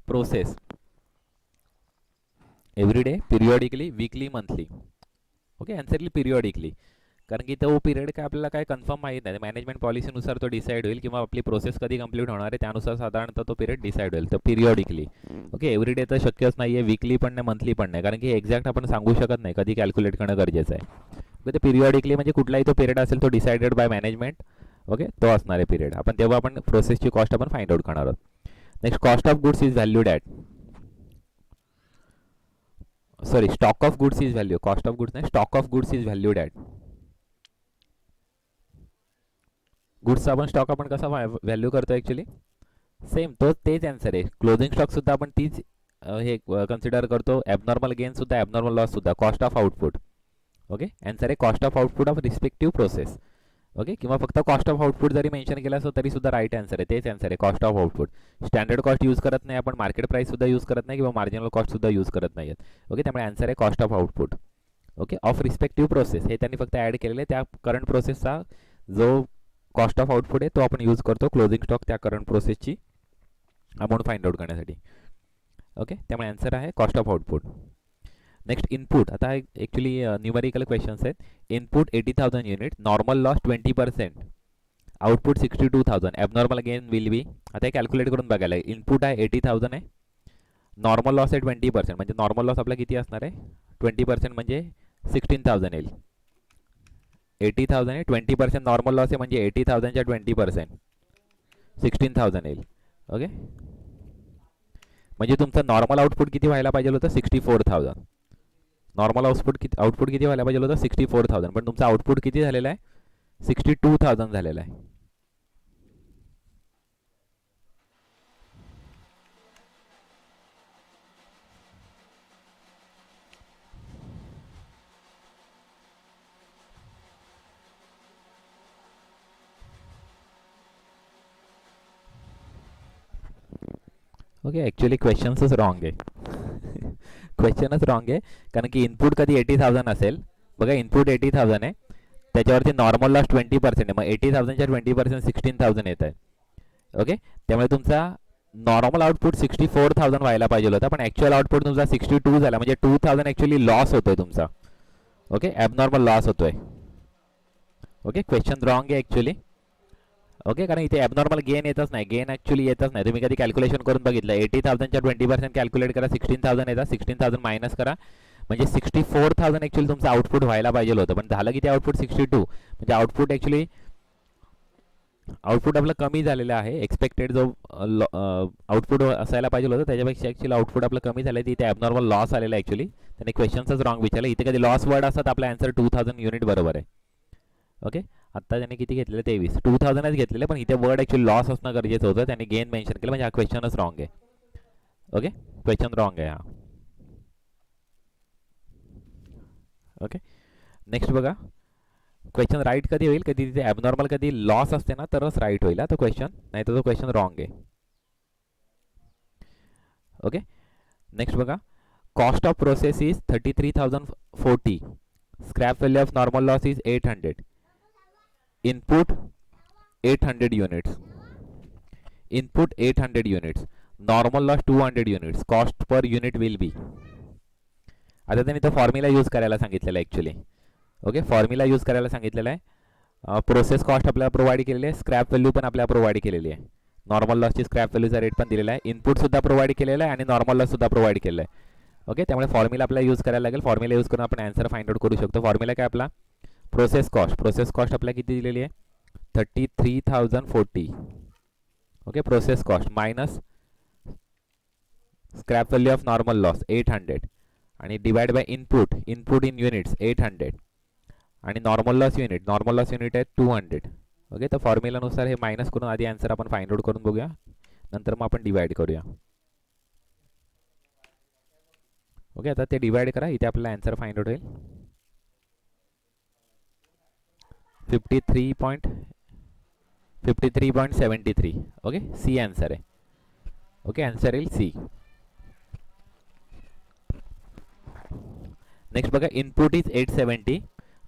process. Every day, periodically, weekly, monthly. Okay, answer येईल पिरियॉडिकली. कारण की तो पिरियड काय आपल्याला काय कन्फर्म माहीत नाही, मॅनेजमेंट पॉलिसीनुसार तो डिसाईड होईल किंवा आपली प्रोसेस कधी कंप्लीट होणार आहे त्यानुसार साधारणतः तो पिरियड डिसाईड होईल. तर पिरियॉडिकली. ओके, एव्हरी डे तर शक्यच नाही आहे, वीकली पण नाही, मंथली पण नाही, कारण की एक्झॅक्ट आपण सांगू शकत नाही कधी कॅल्क्युलेट करणं गरजेचं आहे. ओके, ते पिरियॉडिकली म्हणजे कुठलाही तो पिरियड असेल तो डिसाइडेड बाय मॅनेजमेंट. ओके, तो असणार आहे पिरियड. आपण तेव्हा आपण प्रोसेसची कॉस्ट आपण फाइंड आउट करणार आहोत. Next, cost of goods is valued at, sorry, stock of goods is value, cost of goods नाही, stock of goods is valued at. गुड्सचा आपण स्टॉक आपण कसा व्हॅल्यू करतो ॲक्च्युली, सेम तेच आन्सर आहे. क्लोजिंग स्टॉकसुद्धा आपण तीच हे कन्सिडर करतो. ॲबनॉर्मल गेनसुद्धा, ॲबनॉर्मल लॉससुद्धा, cost of output. Okay, answer आहे cost of output of respective process. Okay, किंवा फक्त कॉस्ट ऑफ आउटपुट जरी मेन्शन केलं असं तरी सुद्धा राईट आन्सर आहे, तेच आन्सर आहे cost of output. Standard cost use करत नाही आपण, मार्केट प्राईस सुद्धा यूज करत नाही किंवा मार्जिनल कॉस्ट सुद्धा यूज करत नाही आहेत. ओके, त्यामुळे आन्सर आहे cost of output. Okay, of respective process हे त्यांनी फक्त ॲड केलेले, त्या करंट प्रोसेसचा जो कॉस्ट ऑफ आउटपुट आहे तो आपण यूज करतो क्लोजिंग स्टॉक त्या करंट प्रोसेसची अमाऊंट फाइंड आउट करण्यासाठी. ओके, त्यामुळे आन्सर आहे cost of output. Next, input. आता ॲक्च्युली न्यूमेरिकल क्वेश्चन्स आहेत. Input 80,000 unit, normal loss 20%, output 62,000, abnormal gain will be. आता हे कॅल्क्युलेट करून बघायला आहे. इनपुट आहे 80,000 आहे, नॉर्मल लॉस आहे 20%, म्हणजे नॉर्मल लॉस आपला किती असणार आहे, 20% म्हणजे 16,000 येईल. 80,000 आहे, 20% नॉर्मल लॉस आहे, म्हणजे 80,000च्या 20% 16,000 येईल. ओके, म्हणजे तुमचं नॉर्मल आउटपुट किती व्हायला पाहिजे होतं, 64,000. नॉर्मल आउटपुट किती व्हायला पाहिजे होतं, 64,000, पण तुमचं आउटपुट किती झालेलं आहे, 62,000 झालेलं आहे. ओके, ॲक्च्युली क्वेश्चन्सच रॉंग आहे. क्वेश्चनच रॉंग आहे, कारण की इनपुट कधी 80,000 असेल, बघा इनपुट 80,000 आहे, त्याच्यावरती नॉर्मल लॉस 20% आहे, मग 80,000च्या 20% 16,000 येत आहे. ओके, त्यामुळे तुमचा नॉर्मल आउटपुट 64,000 व्हायला पाहिजे होता, पण ॲक्च्युअल आउटपुट तुमचा 62 झाला, म्हणजे 2,000 ॲक्च्युली लॉस होतोय तुमचा. ओके, ॲबनॉर्मल लॉस होतोय. ओके, क्वेश्चन रॉंग आहे ॲक्च्युली. ओके, कारण इथे ॲबनॉर्मल गेन येतच नाही, गेन ॲक्च्युली येतच नाही. तुम्ही कधी कॅल्क्युलेशन करून बघितलं, 80,000च्या 20% कॅल्क्युलेट करा, 16,000 येतात, 16,000 मायनस करा, म्हणजे 64,000 ॲक्च्युली तुमचं आउटपुट व्हायला पाहिजे होतं, पण झालं किती आउटपुट, 62. म्हणजे आउटपुट ॲक्च्युली आउटपुट आपलं कमी झालेलं आहे. एक्सपेक्टेड जो आउटपुट असायला पाहिजे होतं त्याच्यापेक्षा ॲक्च्युली आउटपुट आपलं कमी झालं आहे, इथे ॲबनॉर्मल लॉस आलेला आहे. ॲक्च्युली त्याने क्वेश्चन्सच रॉंग विचारलं. इथे कधी लॉस वर्ड असतात, आपला आन्सर 2,000 युनिट बरोबर आहे. ओके, आत्ता त्याने किती घेतलेलं, 23, 2,000च घेतलेलं, पण इथे वर्ड ॲक्च्युली लॉस असणं गरजेचं होतं, त्याने गेन मेन्शन केलं, म्हणजे हा क्वेश्चनच रॉंग आहे. ओके, क्वेश्चन रॉंग आहे हा. ओके, नेक्स्ट बघा, क्वेश्चन राईट कधी होईल, कधी तिथे ॲबनॉर्मल कधी लॉस असते ना तरच राईट होईल तो क्वेश्चन, नाही तर तो क्वेश्चन रॉंग आहे. ओके, नेक्स्ट बघा, cost of process is 33,040, scrap value of normal loss is 800, input 800 units, input 800 units, normal loss 200 units, cost per unit will बी. आता त्यांनी तो फॉर्म्युला यूज करायला सांगितलेला आहे ॲक्च्युली. ओके, फॉर्म्युला यूज करायला सांगितलेला आहे. प्रोसेस कॉस्ट आपल्याला प्रोव्हाइड केलेली आहे, स्क्रॅप व्हॅल्यू पण आपल्याला प्रोव्हाइड केलेली आहे, नॉर्मल लॉसची स्क्रॅप व्हॅल्यूचा रेट पण दिलेला आहे, इनपुटसुद्धा प्रोव्हाइड केलेला आहे आणि नॉर्मल लॉससुद्धा प्रोव्हाइड केलेला आहे. ओके, त्यामुळे फॉर्म्युला आपल्याला यूज करायला लागेल. फॉर्म्युला यूज करून आपण आन्सर फाइंड आउट करू शकतो. फॉर्म्युला काय आपला, प्रोसेस कॉस्ट आपल्याला किती दिलेली आहे, 33,040. Okay, process cost minus scrap value of normal loss 800 आणि divide by input in units 800 आणि नॉर्मल लॉस युनिट आहे 200. ओके, तर फॉर्म्युलानुसार हे मायनस करून आधी आन्सर आपण फाइंड आउट करून बघूया, नंतर मग आपण डिवाइड करूया. ओके, आता ते डिवाइड करा, इथे आपल्याला आन्सर फाइंड आउट होईल 53.73. ओके, सी आन्सर आहे. ओके, आन्सर येईल सी. नेक्स्ट बघा, input is 870,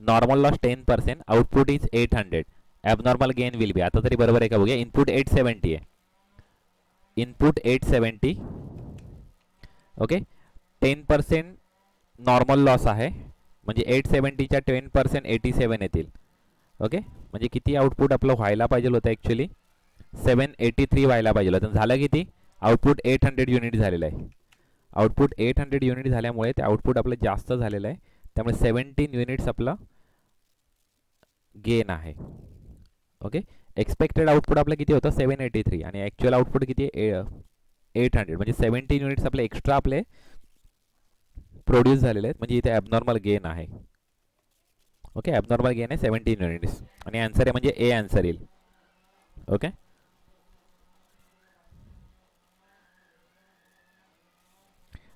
normal loss 10%, output is 800, abnormal gain will be. आता तरी बरोबर आहे का बघूया. इनपुट 870 आहे, इनपुट 870. ओके, 10% नॉर्मल लॉस आहे, म्हणजे 870च्या 10% 87 येतील. ओके, म्हणजे किती आउटपुट आपलं व्हायला पाहिजे होतं ॲक्च्युली 783 व्हायला पाहिजे होतं. झालं किती? आउटपुट 800 युनिट झालेलं आहे. आउटपुट 800 युनिट झाल्यामुळे ते आउटपुट आपलं जास्त झालेलं आहे, त्यामुळे 17 युनिट्स आपलं गेन आहे. ओके, एक्सपेक्टेड आउटपुट आपलं किती होतं 783 आणि ॲक्च्युअल आउटपुट किती आहे 800, म्हणजे 17 युनिट्स आपले एक्स्ट्रा आपले प्रोड्यूस झालेले आहेत, म्हणजे इथे ॲबनॉर्मल गेन आहे. ओके, ॲबनॉर्मल गेन आहे 17 युनिट्स आणि आन्सर आहे म्हणजे ए आन्सर येईल. ओके,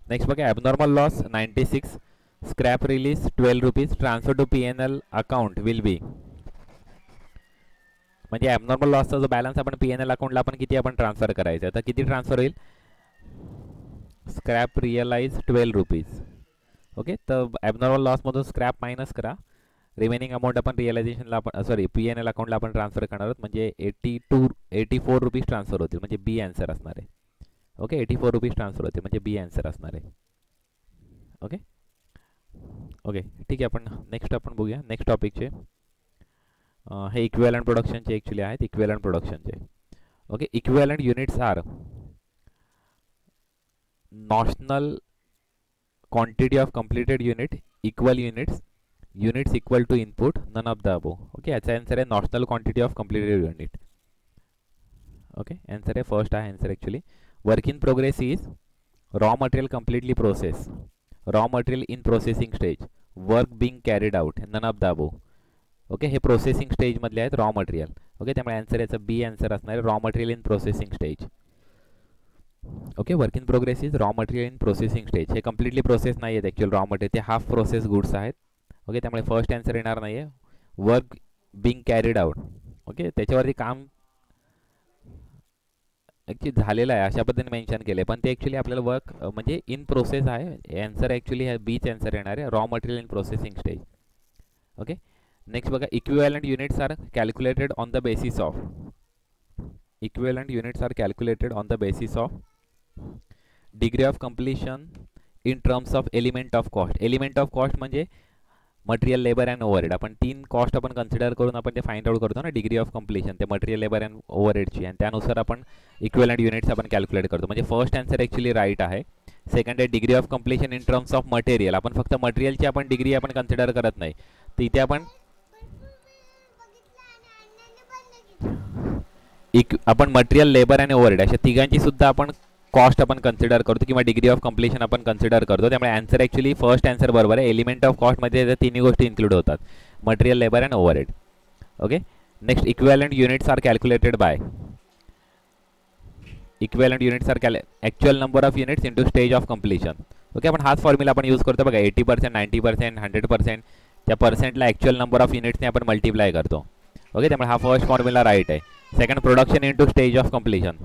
नेक्स्ट बघा abnormal loss 96, scrap release 12 rupees, transfer to PNL account will be. म्हणजे ॲबनॉर्मल लॉसचा जो बॅलन्स आपण PNL अकाउंटला आपण किती आपण ट्रान्सफर करायचं, तर किती ट्रान्सफर होईल? Scrap realise 12 rupees. ओके, तर ॲबनॉर्मल लॉसमधून स्क्रॅप मायनस करा, रिमेनिंग अमाऊंट आपण रिअलायझेशनला आपण PNL अकाउंटला आपण ट्रान्सफर करणार आहोत, म्हणजे 84 रुपीज ट्रान्सफर होतील, म्हणजे बी आन्सर असणार आहे. ओके, 84 रुपीज ट्रान्सफर होते, म्हणजे बी आन्सर असणार आहे. ओके ओके, ठीक आहे. आपण नेक्स्ट आपण बघूया नेक्स्ट टॉपिकचे. हे इक्विव्हॅलंट प्रोडक्शनचे ॲक्च्युली आहेत, इक्विव्हॅलंट प्रोडक्शनचे. Okay, equivalent units are notional quantity of completed unit, equal units, units equal to input, none of the above. Okay, याचा आन्सर आहे notional quantity of completed unit. Okay, answer आहे first आहे answer actually. Work in progress is raw material completely process, raw material in processing stage, work being carried out, none of the above. Okay, हे processing स्टेजमधले आहेत raw material. Okay, त्यामुळे answer याचा B answer असणार आहे, raw material in processing stage. Okay, work in progress is raw material in processing stage. हे completely process नाही आहेत ॲक्च्युअल रॉ मटेरियल, ते हाफ प्रोसेस गुड्स आहेत. ओके, त्यामुळे फर्स्ट आन्सर येणार नाही आहे. Work being carried out, okay, त्याच्यावरती काम ॲक्च्युली झालेलं आहे अशा पद्धतीने मेन्शन केले, पण ते ॲक्च्युली आपल्याला वर्क म्हणजे इन प्रोसेस आहे. आन्सर ॲक्च्युली हे बीच आन्सर येणार आहे, raw material in processing stage. Okay, next बघा, equivalent units are calculated on the basis of, equivalent units are calculated on the basis of degree of completion in terms of element of cost. Element of cost म्हणजे material, labour and overhead. आपण 3 cost आपण consider करून आपण ते find out करतो ना, degree of completion ते material, labour and ओव्हरहेडची, आणि त्यानुसार आपण इक्विव्हॅलंट युनिट्स आपण कॅल्क्युलेट करतो. म्हणजे फर्स्ट आन्सर ॲक्च्युली राईट आहे. सेकंड आहे degree of completion in terms of material. आपण फक्त मटेरियलची आपण डिग्री आपण कन्सिडर करत नाही, तर इथे आपण मटेरियल, लेबर आणि ओव्हरहेड अशा तिघांची सुद्धा आपण कॉस्ट आपण कन्सिडर करतो किंवा डिग्री ऑफ कम्प्लिशन आपण कन्सिडर करतो. त्यामुळे आन्सर ॲक्च्युली फर्स्ट आन्सर बरोबर आहे. एलिमेंट ऑफ कॉस्टमध्ये त्या तिन्ही गोष्टी इन्क्लूड होतात, material, labour and overhead. Okay, next equivalent units are calculated by, equivalent units are actual number of units into stage of completion. Okay, आपण हाच फॉर्म्युला आपण यूज करतो बघा, 80%, 90%, 100%, त्या पर्सेंटला ॲक्च्युअल नंबर ऑफ युनिट्सने आपण मल्टिप्लाय करतो. ओके, त्यामुळे हा फर्स्ट फॉर्म्युला राईट आहे. Second, production into stage of completion,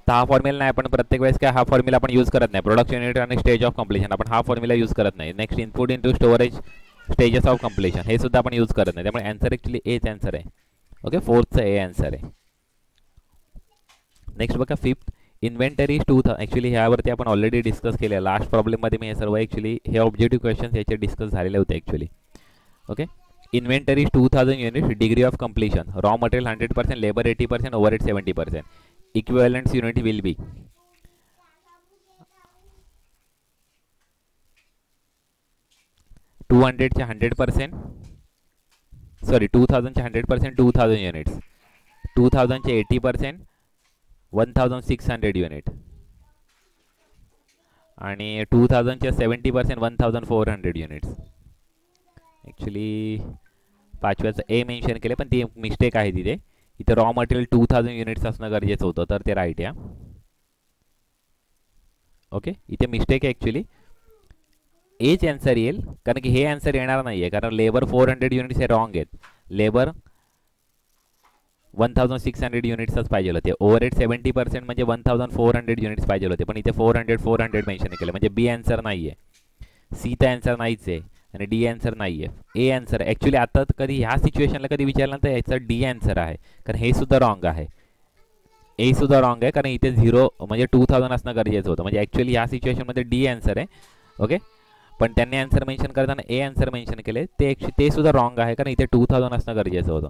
तर हा फॉर्म्युला नाही, आपण प्रत्येक वेळेस काय हा फॉर्म्युला आपण यूज करत नाही. प्रोडक्शन युनिट आणि स्टेज ऑफ कम्प्लिशन आपण हा फॉर्म्युला यूज करत नाही. Next, input into storage stages of completion, हे सुद्धा आपण यूज करत नाही. त्यामुळे आन्सर ॲक्च्युली एच आन्सर आहे. ओके, फोर्थचं ए आन्सर आहे. नेक्स्ट बघा, फिफ्थ, इन्व्हेंटरीज 2000. ॲक्च्युली ह्यावरती आपण ऑलरेडी डिस्कस केलं लास्ट प्रॉब्लेममध्ये. मी हे सर्व ॲक्च्युली हे ऑब्जेक्टिव्ह क्वेश्चन्स याचे डिस्कस झालेले होते actually. Okay, inventories 2000 units, degree of completion, raw material 100%, labour 80%, overhead 70%. Equivalent unit will be 200चे 100%, सॉरी 2000चे 100%, 2000 युनिट्स, 2000चे 80%, 1600 युनिट, आणि 2000चे 70%, 1400 युनिट्स. ॲक्च्युली पाचव्याचं ए मेन्शन केले, पण ती मिस्टेक आहे तिथे. इथे रॉ मटेरियल 2000 युनिट्स असणं गरजेचं होतं, तर ते राईट आहे. ओके, इथे मिस्टेक आहे ॲक्च्युली, एच आन्सर येईल, कारण की हे आन्सर येणार नाही आहे, कारण लेबर 400 युनिट्स हे रॉंग आहेत. लेबर 1600 युनिट्सच पाहिजे होते. ओव्हरहेड 70% म्हणजे 1400 युनिट्स पाहिजे होते, पण इथे 400 मेन्शन केलं, म्हणजे बी आन्सर नाही आहे. सी तर आन्सर नाहीच आहे आणि डी आन्सर नाही आहे. ए आन्सर ॲक्च्युली आता कधी ह्या सिच्युएशनला कधी विचारलं तर याचं डी आन्सर आहे, कारण हे सुद्धा रॉंग आहे. ए सुद्धा रॉंग आहे, कारण इथे 0 म्हणजे 2000 असणं गरजेचं होतं, म्हणजे ॲक्च्युली ह्या सिच्युएशनमध्ये डी आन्सर आहे. ओके, पण त्यांनी आन्सर मेन्शन करताना ए आन्सर मेन्शन केले, ते सुद्धा रॉंग आहे, कारण इथे 2000 असणं गरजेचं होतं.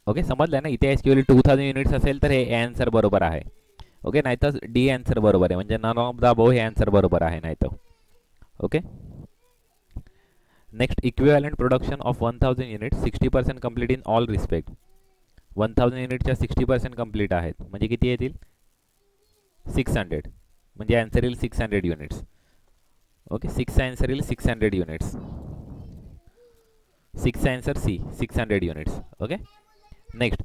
ओके, समजलं ना. इथे एसक्यूएल 2000 युनिट्स असेल तर हे ए आन्सर बरोबर आहे. ओके, नाही तर डी आन्सर बरोबर आहे, म्हणजे नन ऑफ द अबोव हे आन्सर बरोबर आहे, नाही तर. Okay, next, equivalent production of 1000 unit 60% complete in all respect. 1000 युनिटच्या 60% कंप्लीट आहेत, म्हणजे किती येतील? 600, म्हणजे आन्सर येईल 600 युनिट्स. ओके, 6 आन्सर येईल 600 units. 6 answer C, 600 units. Okay, next,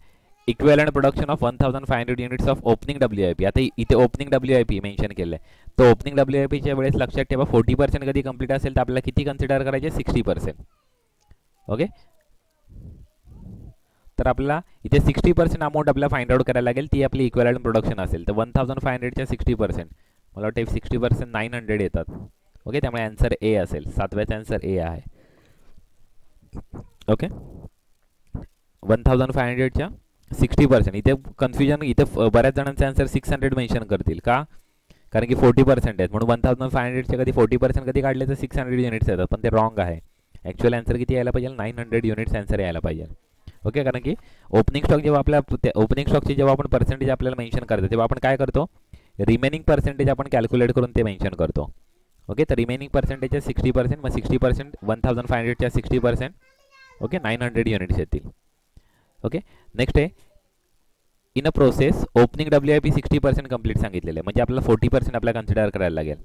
equivalent production of 1500 units of opening WIP. आता इथे ओपनिंग WIP मेन्शन केलं आहे, तर ओपनिंग WIPच्या वेळेस लक्षात ठेवा 40% कधी कंप्लीट असेल तर आपल्याला किती कन्सिडर करायचे? 60%. ओके, तर आपल्याला इथे 60% अमाऊंट आपल्याला फाइंड आउट करायला लागेल, ती आपली इक्विव्हॅलंट प्रोडक्शन असेल. तर 1500च्या 60%, मला वाटतं 60% 900 येतात. ओके, त्यामुळे आन्सर ए असेल, 7व्याचा आन्सर ए आहे. ओके, 1500च्या 60%. इथे कन्फ्युजन, इथे बऱ्याच जणांचे आन्सर 600 मेन्शन करतील का? कारण की 40% आहेत, म्हणून 1500च्या कधी 40% कधी काढले तर 600 युनिट्स येतात, पण ते रॉंग आहे. ॲक्च्युअल आन्सर किती यायला पाहिजे? 900 युनिट्स आन्सर यायला पाहिजे. ओके, कारण की ओपनिंग स्टॉक जेव्हा आपल्या ओपनिंग स्टॉकची जेव्हा आपण पर्सेंटेज आपल्याला मेन्शन करतो, तेव्हा आपण काय करतो? रिमेनिंग पर्सेंटेज आपण कॅल्क्युलेट करून ते मेन्शन करतो. ओके, तर रिमेनिंग पर्सेंटेजच्या 60%, मग 60% 1500च्या 60%. ओके, 900 युनिट्स येतील. ओके, नेक्स्ट आहे, in a process opening WIP 60% complete सांगितलेलं आहे, म्हणजे आपल्याला 40% आपल्याला कन्सिडर करायला लागेल.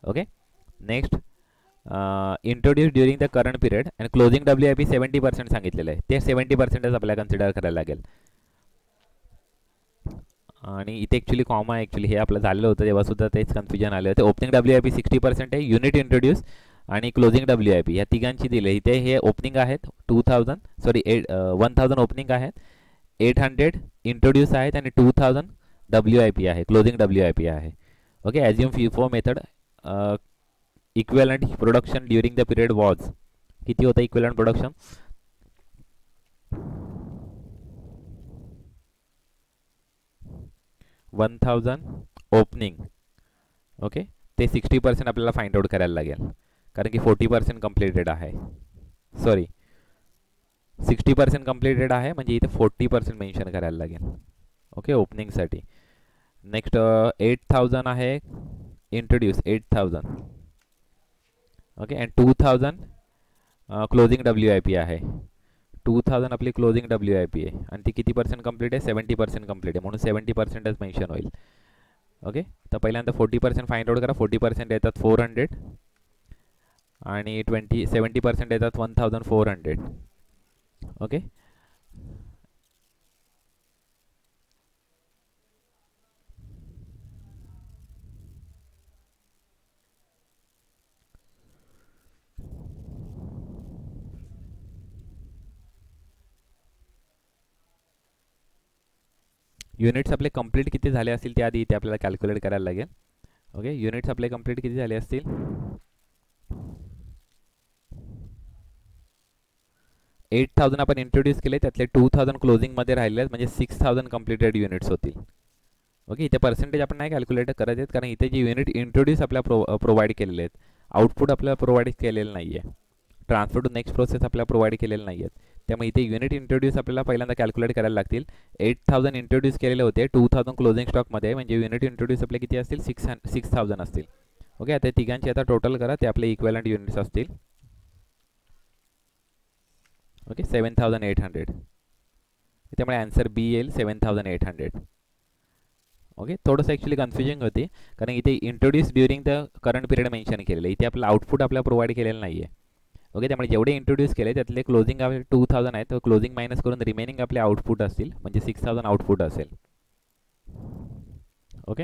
Okay, next, introduce during the current period and closing WIP 70% सांगितलेलं आहे, ते 70%च आपल्याला कन्सिडर करायला लागेल. आणि इथे ॲक्च्युली कॉमा, ॲक्च्युली हे आपलं झालेलं होतं तेव्हा सुद्धा तेच कन्फ्युजन आलं होतं. ओपनिंग WIP 60% आहे, युनिट इंट्रोड्यूस आणि क्लोजिंग WIP या तिघांची दिले. इथे हे ओपनिंग आहेत 1000 ओपनिंग आहेत, 800 इंट्रोड्यूस आहेत आणि 2000 WIP आहे, क्लोजिंग WIP आहे. Okay, assume FIFO method. Equivalent production during the period was, किती होतं इक्विव्हॅलंट प्रोडक्शन? 1000 ओपनिंग. ओके, ते 60% आपल्याला फाइंड आउट करायला लागेल, कारण की 40% कंप्लीटेड आहे. सॉरी, 60% कंप्लीटेड आहे, म्हणजे इथे 40% मेन्शन करायला लागेल. ओके, ओपनिंगसाठी. नेक्स्ट, 8000 आहे introduce, 8000. Okay, and 2000 closing WIP आहे. 2000 आपली क्लोजिंग WIP आहे, आणि ती किती पर्सेंट कंप्लीट आहे? 70% कंप्लीट आहे, म्हणून 70%च मेन्शन होईल. ओके, तर पहिल्यांदा 40% फाइंड आउट करा. 40% येतात 400 आणि 70% येतात 1400. ओके, युनिट्स आपले कंप्लीट किती झाले असतील ते आधी इथे आपल्याला कॅल्क्युलेट करायला लागेल. ओके, युनिट्स आपले कंप्लीट किती झाले असतील? 8000 आपण इंट्रोड्यूस केले, त्यातले 2000 क्लोजिंगमध्ये राहिले आहेत, म्हणजे 6000 कंप्लीटेड युनिट्स होतील. ओके, इथे पर्सेंटेज आपण नाही कॅल्क्युलेट करत आहेत, कारण इथे जे युनिट इंट्रोड्यूस आपल्याला प्रोव्हाइड केलेले आहेत, आउटपुट आपल्याला प्रोव्हाइड केलेलं नाही आहे, ट्रान्सफर टू नेक्स्ट प्रोसेस आपल्याला प्रोव्हाइड केलेलं नाही आहेत. त्यामुळे इथे युनिट इंट्रोड्यूस आपल्याला पहिल्यांदा कॅल्क्युलेट करायला लागतील. 8000 इंट्रोड्यूस केलेले होते, 2000 क्लोजिंग स्टॉकमध्ये, म्हणजे युनिट इंट्रोड्यूस आपले किती असतील? 6000 असतील. ओके, आता तिघांची आता टोटल करा, ते आपले इक्विव्हॅलंट युनिट्स असतील. ओके, 7800. त्यामुळे आन्सर बी येईल, 7800. ओके, थोडंसं ॲक्च्युली कन्फ्युजिंग होती, कारण इथे introduce during the current period mention केलेलं आहे, इथे आपलं आउटपुट आपल्याला प्रोव्हाइड केलेलं नाही आहे. ओके, त्यामुळे जेवढे इंट्रोड्यूस केले त्यातले क्लोजिंग आपले 2000 आहेत, तर क्लोजिंग मायनस करून रिमेनिंग आपले आउटपुट असतील, म्हणजे 6000 आउटपुट असेल. ओके,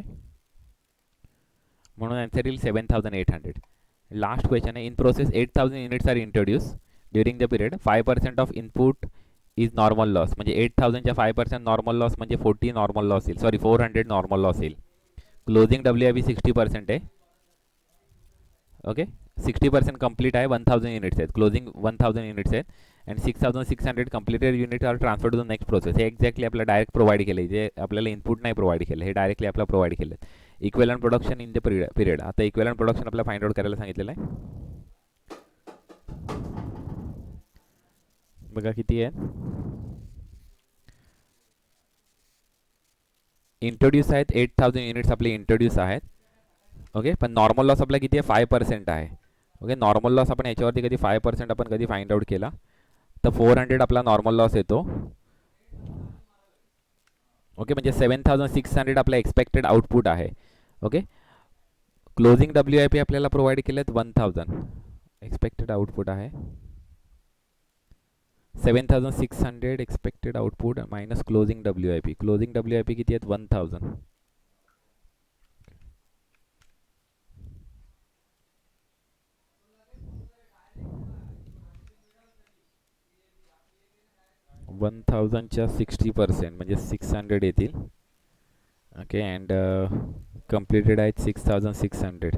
म्हणून आन्सर येईल 7800. लास्ट क्वेश्चन आहे, in process 8000 units are introduce during the period, 5% of input is normal loss, म्हणजे 8000च्या 5% नॉर्मल लॉस म्हणजे 40 नॉर्मल लॉस येईल, सॉरी 400 नॉर्मल लॉस येईल. क्लोजिंग WIP 60% आहे. ओके, 60% कंप्लीट आहे, 1000 युनिट्स आहेत, क्लोजिंग 1000 युनिट्स आहेत, and 6600 completed unit are transfer to the next process. हे एक्झॅक्टली आपल्याला डायरेक्ट प्रोव्हाइड केलं, जे आपल्याला इनपुट नाही प्रोव्हाइड केलं, हे डायरेक्टली आपल्याला प्रोव्हाइड केलं. Equivalent production in the period. आता इक्विव्हॅलंट प्रोडक्शन आपल्याला फाइंड आउट करायला सांगितलेलं आहे. बघा किती आहे. इंट्रोड्यूस आहेत 8000 युनिट्स आपले इंट्रोड्यूस आहेत. ओके, पण नॉर्मल लॉस आपला किती आहे 5% आहे. ओके, नॉर्मल लॉस आपण याच्यावरती कधी 5% आपण कधी फाइंड आउट केला तर 400 आपला नॉर्मल लॉस येतो. ओके, म्हणजे 7600 आपला एक्सपेक्टेड आउटपुट आहे. ओके, क्लोजिंग WIP आपल्याला प्रोव्हाइड केलेत 1000. एक्सपेक्टेड आउटपुट आहे 7600 expected output minus closing WIP. Closing WIP किती आहेत 1000. वन थाउजंडच्या 60% म्हणजे 600 येतील. ओके, अँड कम्प्लिटेड आहेत 6600.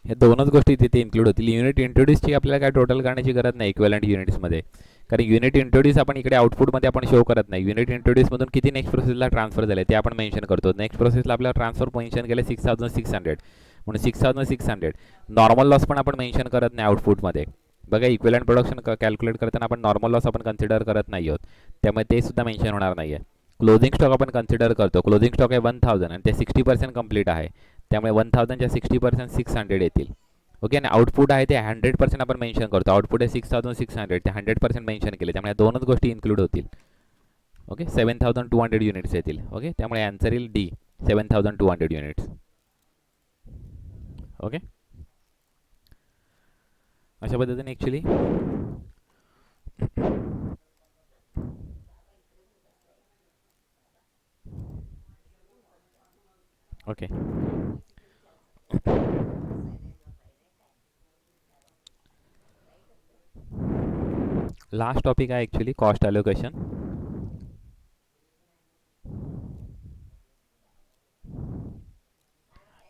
हे दोनच गोष्टी तिथे इन्क्लूड होतील. युनिट इंट्रोड्यूसची आपल्याला काय टोटल करण्याची गरज नाही इक्विव्हॅलंट युनिट्समध्ये, कारण युनिट इंट्रोड्यूस आपण इकडे आउटपुटमध्ये आपण शो करत नाही. युनिट इंट्रोड्यूसमधून किती नेक्स्ट प्रोसेसला ट्रान्सफर झाले ते आपण मेन्शन करतो. नेक्स्ट प्रोसेसला आपल्याला ट्रान्सफर मेन्शन केलं 6600 म्हणून 6600. नॉर्मल लॉस पण आपण मेन्शन करत नाही आउटपुटमध्ये. बघा, इक्विव्हॅलंट प्रोडक्शन कॅल्क्युलेट करताना आपण नॉर्मल लॉस आपण कन्सिडर करत नाही आहोत, त्यामुळे ते सुद्धा मेन्शन होणार नाही आहे. क्लोजिंग स्टॉक आपण कन्सिडर करतो. क्लोजिंग स्टॉक आहे 1000 आणि ते 60% कंप्लीट आहे, त्यामुळे 1000च्या 60% 600 येतील. ओके, आणि आउटपुट आहे ते 100% आपण मेन्शन करतो. आउटपुट आहे 6600, ते 100% मेन्शन केले, त्यामुळे दोनच गोष्टी इन्क्लूड होतील. ओके, 7200 युनिट्स येतील. ओके, त्यामुळे आन्सर येईल डी, 7200 युनिट्स. ओके, अशा पद्धतीने ॲक्च्युली ओके लास्ट टॉपिक आहे actually cost allocation.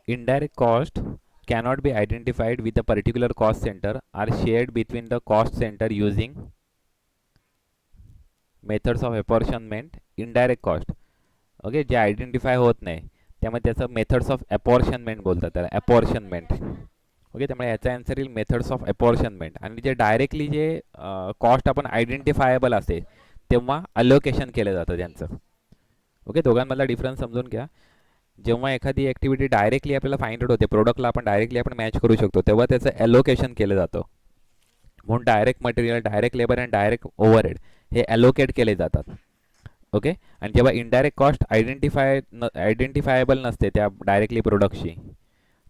Indirect cost cannot be identified with a particular cost center are shared between the cost center using methods of apportionment. Indirect cost okay, जे identify होत नाही त्यामुळे त्याचं methods of apportionment बोलतात त्याला, apportionment. Okay, त्यामुळे याचा answer येईल मेथड्स ऑफ अपॉर्शनमेंट. आणि जे डायरेक्टली जे कॉस्ट आपण आयडेंटिफायबल असते तेव्हा अलोकेशन केलं जातं त्यांचं. ओके, दोघांमधला डिफरन्स समजून घ्या. जेव्हा एखादी ॲक्टिव्हिटी डायरेक्टली आपल्याला फाइंड आउट होते, प्रोडक्टला आपण डायरेक्टली आपण मॅच करू शकतो, तेव्हा त्याचं ॲलोकेशन केलं जातं. म्हणून डायरेक्ट मटेरियल, डायरेक्ट लेबर आणि डायरेक्ट ओव्हरहेड हे ॲलोकेट केले जातात. ओके, आणि जेव्हा इनडायरेक्ट कॉस्ट आयडेंटिफायबल नसते त्या डायरेक्टली प्रोडक्टशी,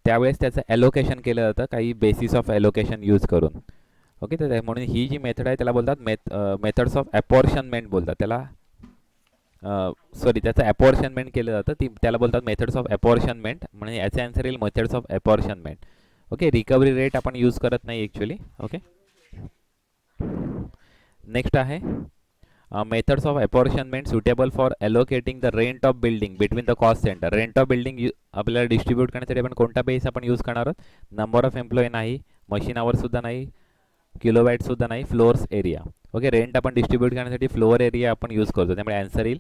त्यावेळेस त्याचं ॲलोकेशन केलं जातं काही बेसिस ऑफ ॲलोकेशन यूज करून. ओके, तर म्हणून ही जी मेथड आहे त्याला बोलतात मेथड्स ऑफ अपॉर्शनमेंट बोलतात त्याला. सॉरी, त्याचं अपॉर्शनमेंट केलं जातं, त्याला बोलतात मेथड्स ऑफ अपॉर्शनमेंट. म्हणजे याचे आन्सर येईल methods of apportionment. Okay, recovery rate आपण यूज करत नाही ॲक्च्युली. ओके, नेक्स्ट आहे methods of apportionment suitable for allocating the rent of building between the cost centre. Rent of building आपल्याला distribute करण्यासाठी आपण कोणता बेस आपण यूज करणार आहोत? नंबर ऑफ एम्प्लॉई नाही, मशीन आवरसुद्धा नाही, किलोवॅटसुद्धा नाही, फ्लोअर्स एरिया. ओके, रेंट आपण डिस्ट्रीब्यूट करण्यासाठी फ्लोअर एरिया आपण यूज करतो, त्यामुळे आन्सर येईल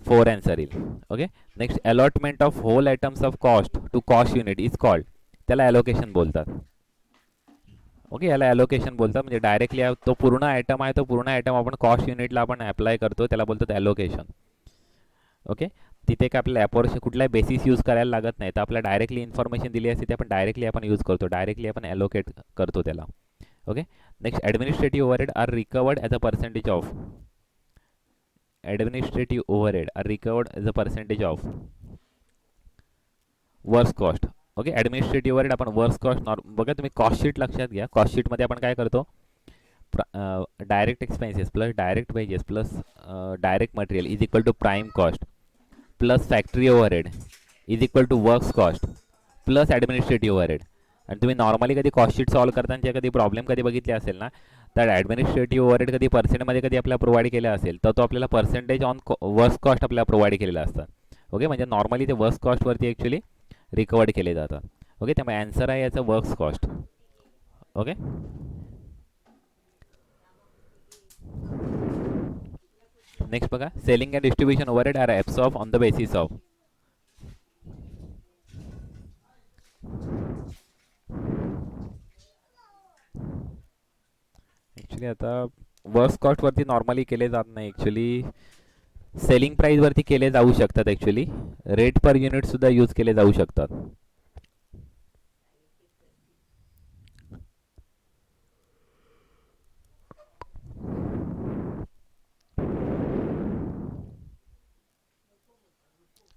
4 आन्सर येईल. Okay, next allotment of whole items of cost to cost unit is called. त्याला ॲलोकेशन बोलतात. ओके, याला ॲलोकेशन बोलतात. म्हणजे डायरेक्टली तो पूर्ण आयटम आहे, तो पूर्ण आयटम आपण कॉस्ट युनिटला आपण अप्लाय करतो, त्याला बोलतात ॲलोकेशन. ओके, तिथे काय आपल्याला कुठलाही बेसिस यूज करायला लागत नाही, तर आपल्याला डायरेक्टली इन्फॉर्मेशन दिली असते ते आपण डायरेक्टली आपण यूज करतो, डायरेक्टली आपण ॲलोकेट करतो त्याला. Okay, next administrative overhead are recovered as a percentage of. Administrative overhead are recovered as a percentage of works cost. Okay, administrative overhead आपण वर्क्स कॉस्ट बघा, तुम्ही कॉस्ट शीट लक्षात घ्या. कॉस्ट शीटमध्ये आपण काय करतो? Direct expenses plus direct wages plus direct material is equal to prime cost plus factory overhead is equal to works cost plus administrative overhead. आणि तुम्ही नॉर्मली कधी कॉस्ट शीट सॉल्व करताना कधी प्रॉब्लेम कधी बघितले असेल ना, तर ॲडमिनिस्ट्रेटिव्ह ओव्हरहेड कधी पर्सेंटमध्ये कधी आपल्याला प्रोव्हाइड केलं असेल तर तो आपल्याला पर्सेंटेज ऑन वर्क्स कॉस्ट आपल्याला प्रोव्हाइड केलेला असतात. ओके, म्हणजे नॉर्मली ते वर्क कॉस्टवरती ॲक्च्युली रिकवर्ड केले जातात. ओके, त्यामुळे ॲन्सर आहे याचं वर्क्स कॉस्ट. ओके, नेक्स्ट बघा, selling and distribution overhead are absorb on the basis of. Actually आता वर्क कॉस्टवरती नॉर्मली केले जात नाही ॲक्च्युली, सेलिंग प्राईसवरती केले जाऊ शकतात ॲक्च्युली, रेट पर युनिटसुद्धा यूज केले जाऊ शकतात.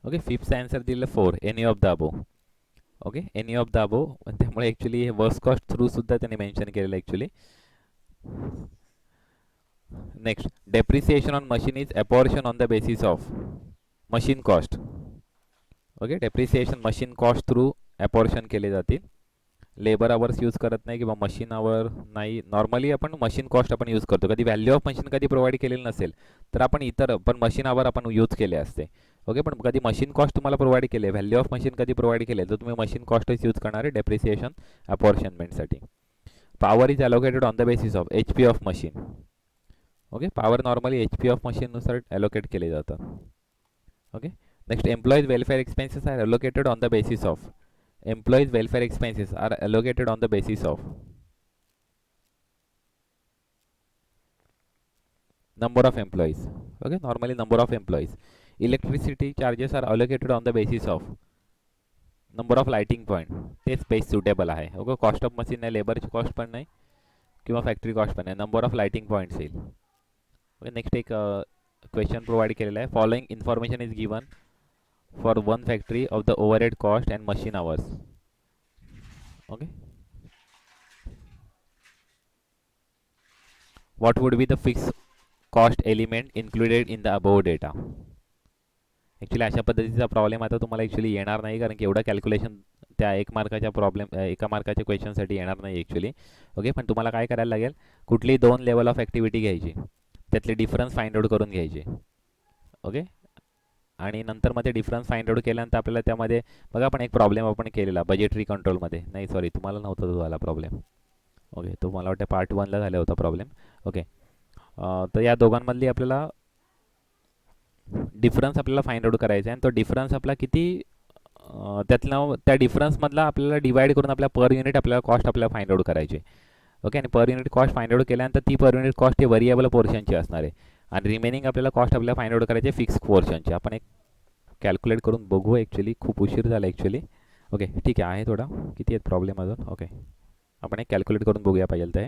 ओके, फिफ्थ आन्सर दिलं 4, any of the above. Okay, any of the above, त्यामुळे ॲक्च्युली हे वर्क कॉस्ट थ्रूसुद्धा त्यांनी मेन्शन केलेलं actually. Next, depreciation on machine is apportion on the basis of machine cost. Okay, depreciation machine cost through apportion केले जातील. Labour hours use करत नाही किंवा मशीन आवर नाही. नॉर्मली आपण मशीन कॉस्ट आपण यूज करतो. कधी व्हॅल्यू ऑफ मशीन कधी प्रोव्हाइड केलेलं नसेल तर आपण इतर पण मशीन आवर आपण यूज केले असते. ओके, पण कधी मशीन कॉस्ट तुम्हाला प्रोव्हाइड केले, व्हॅल्यू ऑफ मशीन कधी प्रोव्हाइड केले तर तुम्ही मशीन कॉस्टच यूज करणार आहे डेप्रिसिएशन अपॉर्शनमेंटसाठी. Power is allocated on the basis of H P of machine. Okay, power normally H P of मशीननुसार अलोकेट केले जातात. Okay, next, employees welfare expenses are allocated on the basis of. Employees welfare expenses are allocated on the basis of number of employees. Okay, normally number of employees. Electricity charges are allocated on the basis of number of lighting point. ते space suitable आहे. Okay, cost of machine नाही, लेबरची cost पण नाही किंवा factory cost पण नाही, number of lighting points येईल. Okay, next एक क्वेश्चन प्रोव्हाइड केलेला आहे. Following information is given for one factory of the overhead cost and machine hours. Okay, what would be the fixed cost element included in the above data? Actually अशा पद्धतीचा problem आता तुम्हाला actually येणार नाही, कारण की एवढं कॅल्क्युलेशन त्या एका मार्काच्या क्वेश्चनसाठी येणार नाही ॲक्च्युली. ओके, पण तुम्हाला काय करायला लागेल, कुठली 2 लेवल ऑफ ॲक्टिव्हिटी घ्यायची, त्यातले डिफरन्स फाइंड आउट करून घ्यायचे. ओके, आणि नंतर मग ते डिफरन्स फाइंड आउट केल्यानंतर आपल्याला त्यामध्ये बघा, आपण एक प्रॉब्लेम आपण केलेला बजेटरी कंट्रोलमध्ये. नाही, सॉरी, तुम्हाला नव्हता तो झाला प्रॉब्लेम. ओके, तो मला वाटतं पार्ट 1ला झाला होता प्रॉब्लेम. ओके, तर या दोघांमधली आपल्याला डिफरन्स आपल्याला फाइंड आउट करायचा आहे, आणि तो डिफरन्स आपला किती, त्या डिफरन्समधला आपल्याला डिवाइड करून आपल्या पर युनिट आपल्याला कॉस्ट आपल्याला फाइंड आउट करायची. ओके, आणि per unit cost find out केल्यानंतर ती पर युनिट कॉस्ट हे व्हेरिएबल पोर्शनची असणार आहे, आणि रिमेनिंग आपल्याला कॉस्ट आपल्याला फाइंड आउट करायचे फिक्स पोर्शनचे. आपण एक कॅल्क्युलेट करून बघू. ॲक्च्युली खूप उशीर झाला ॲक्च्युली. ओके, ठीक आहे थोडा, किती आहेत प्रॉब्लेम अजून. ओके, आपण एक कॅल्क्युलेट करून बघूया पाहिजे तर.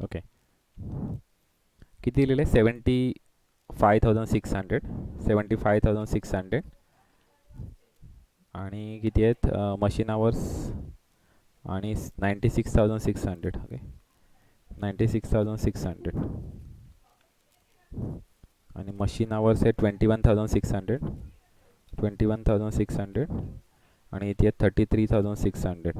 ओके, किती लिहिले, 75,600 आणि किती आहेत मशीन आवर्स, आणि 96,600. ओके, 96,600 आणि मशीन आवर्स आहे 21,600 आणि इथे 33,600.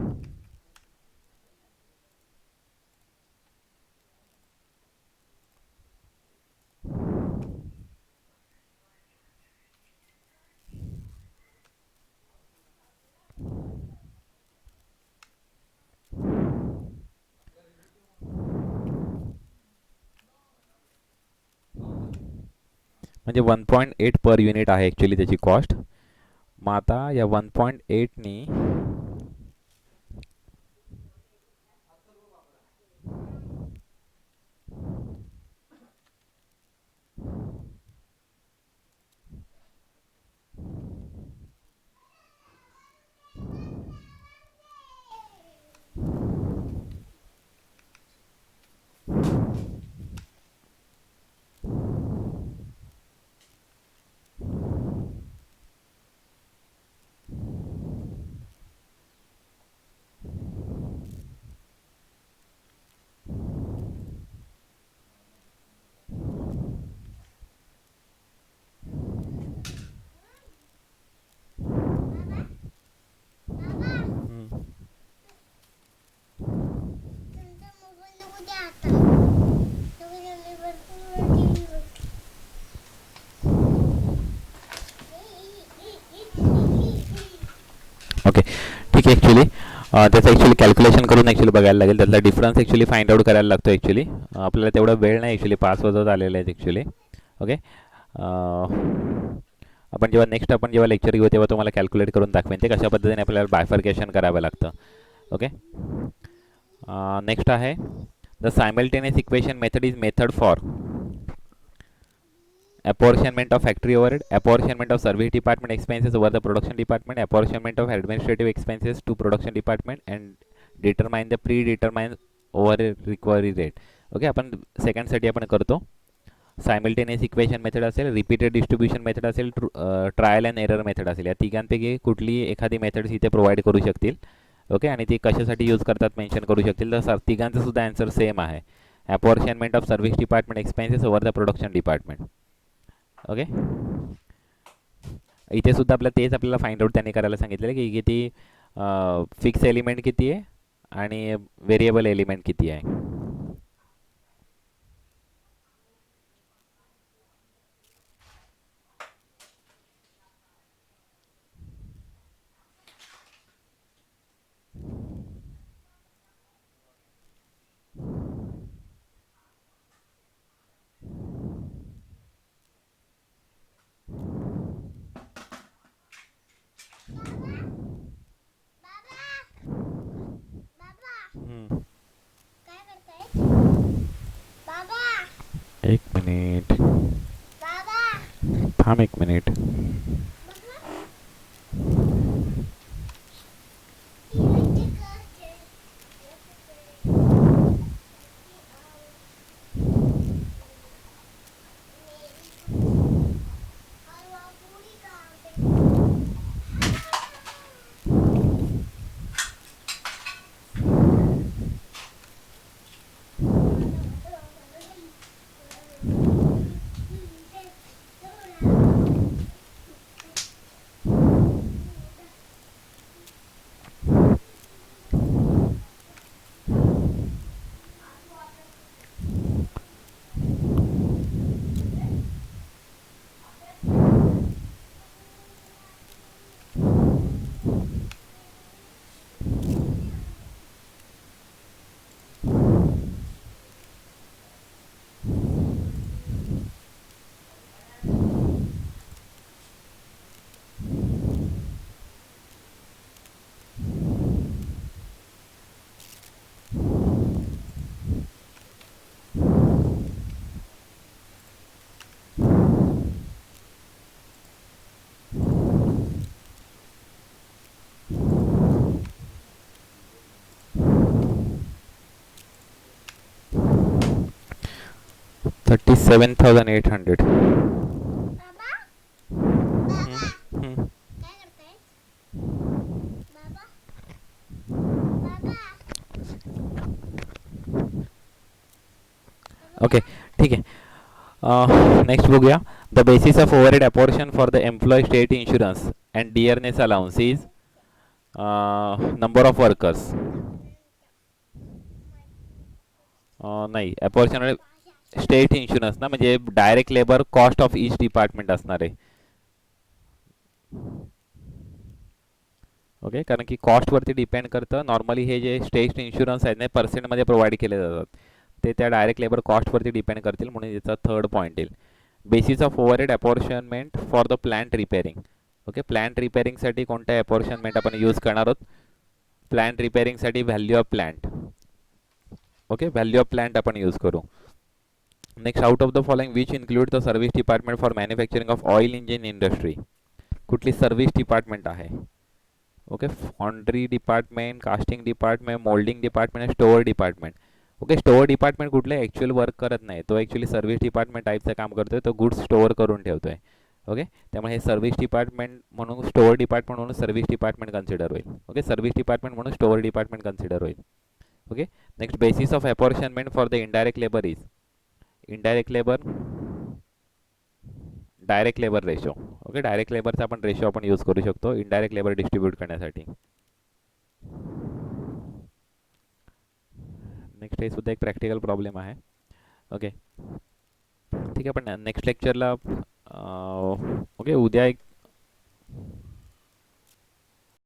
म्हणजे 1.8 पर युनिट आहे ॲक्च्युली त्याची कॉस्ट. मग आता या 1.8नी ओके, ठीक आहे. ॲक्च्युली त्याचं ॲक्च्युली कॅल्क्युलेशन करून ॲक्च्युली बघायला लागेल. त्यातला डिफरन्स ॲक्च्युली फाइंड आउट करायला लागतो ॲक्च्युली. आपल्याला तेवढा वेळ नाही ॲक्च्युली, 5 वाजत आलेले आहेत ॲक्च्युली. ओके. आपण जेव्हा लेक्चर घेऊ तेव्हा तुम्हाला कॅल्क्युलेट करून दाखवेन ते कशा पद्धतीने आपल्याला बायफर्केशन करावं लागतं. ओके. नेक्स्ट आहे the simultaneous equation method is method for apportionment of factory overhead, apportionment of service department expenses over the production department, apportionment of administrative expenses to production department, and determine the predetermined overhead recovery rate. Okay, आपण सेकंडसाठी आपण करतो. Simultaneous equation method असेल, repeated distribution method असेल, trial and error method असेल. या तिघांपैकी कुठली एखादी methods इथे प्रोव्हाइड करू शकतील. ओके, आणि ती कशासाठी यूज करतात मेन्शन करू शकतील. तर तिघांचं सुद्धा आन्सर सेम आहे. Apportionment of service department expenses over the production department. Okay, इथे सुद्धा तेच आपल्याला फाइंड आउट त्यांनी करायला सांगितलेलं की किती फिक्स एलिमेंट किती आहे आणि व्हेरिएबल एलिमेंट किती आहे. एक मिनिट थांब, एक मिनिट. $37,800. ओके, ठीक आहे. नेक्स्ट बघूया. The basis of overhead apportion for the employ state insurance and dearness allowance is number of workers. नाही, अपॉर्शन स्टेट इन्शुरन्स ना, म्हणजे direct labour cost of each department असणार आहे. ओके, कारण की कॉस्टवरती डिपेंड करतं. नॉर्मली हे जे स्टेट इन्शुरन्स आहेत ना, पर्सेंटमध्ये प्रोव्हाइड केले जातात, ते त्या डायरेक्ट लेबर कॉस्टवरती डिपेंड करतील, म्हणून याचा थर्ड पॉईंट येईल. Basis of overhead apportionment for the plant repairing. Okay, plant रिपेअरिंगसाठी कोणत्या अपॉर्शनमेंट आपण यूज करणार आहोत. प्लांट रिपेअरिंगसाठी value of plant. Okay, value of plant आपण यूज करू. Next, out of the following which include the service department for manufacturing of oil engine industry. कुठली service department आहे. Okay, foundry department, casting department, moulding department, store department. Okay, store department कुठलं actual work करत नाही, तो actually service department टाईपचं काम करतोय, तो गुड्स स्टोअर करून ठेवतोय. ओके, त्यामुळे हे सर्व्हिस डिपार्टमेंट म्हणून, स्टोअर डिपार्टमेंट म्हणून सर्व्हिस डिपार्टमेंट कन्सिडर होईल. ओके, सर्व्हिस डिपार्टमेंट म्हणून स्टोअर डिपार्टमेंट कन्सिडर होईल. Okay, next, basis of apportionment for the indirect labour is indirect labour direct labour ratio. Okay, direct लेबरचा आपण ratio आपण use करू शकतो इनडायरेक्ट लेबर डिस्ट्रीब्यूट करण्यासाठी. Next, हे सुद्धा एक प्रॅक्टिकल प्रॉब्लेम आहे. ओके, ठीक आहे. पण नेक्स्ट लेक्चरला ओके, उद्या एक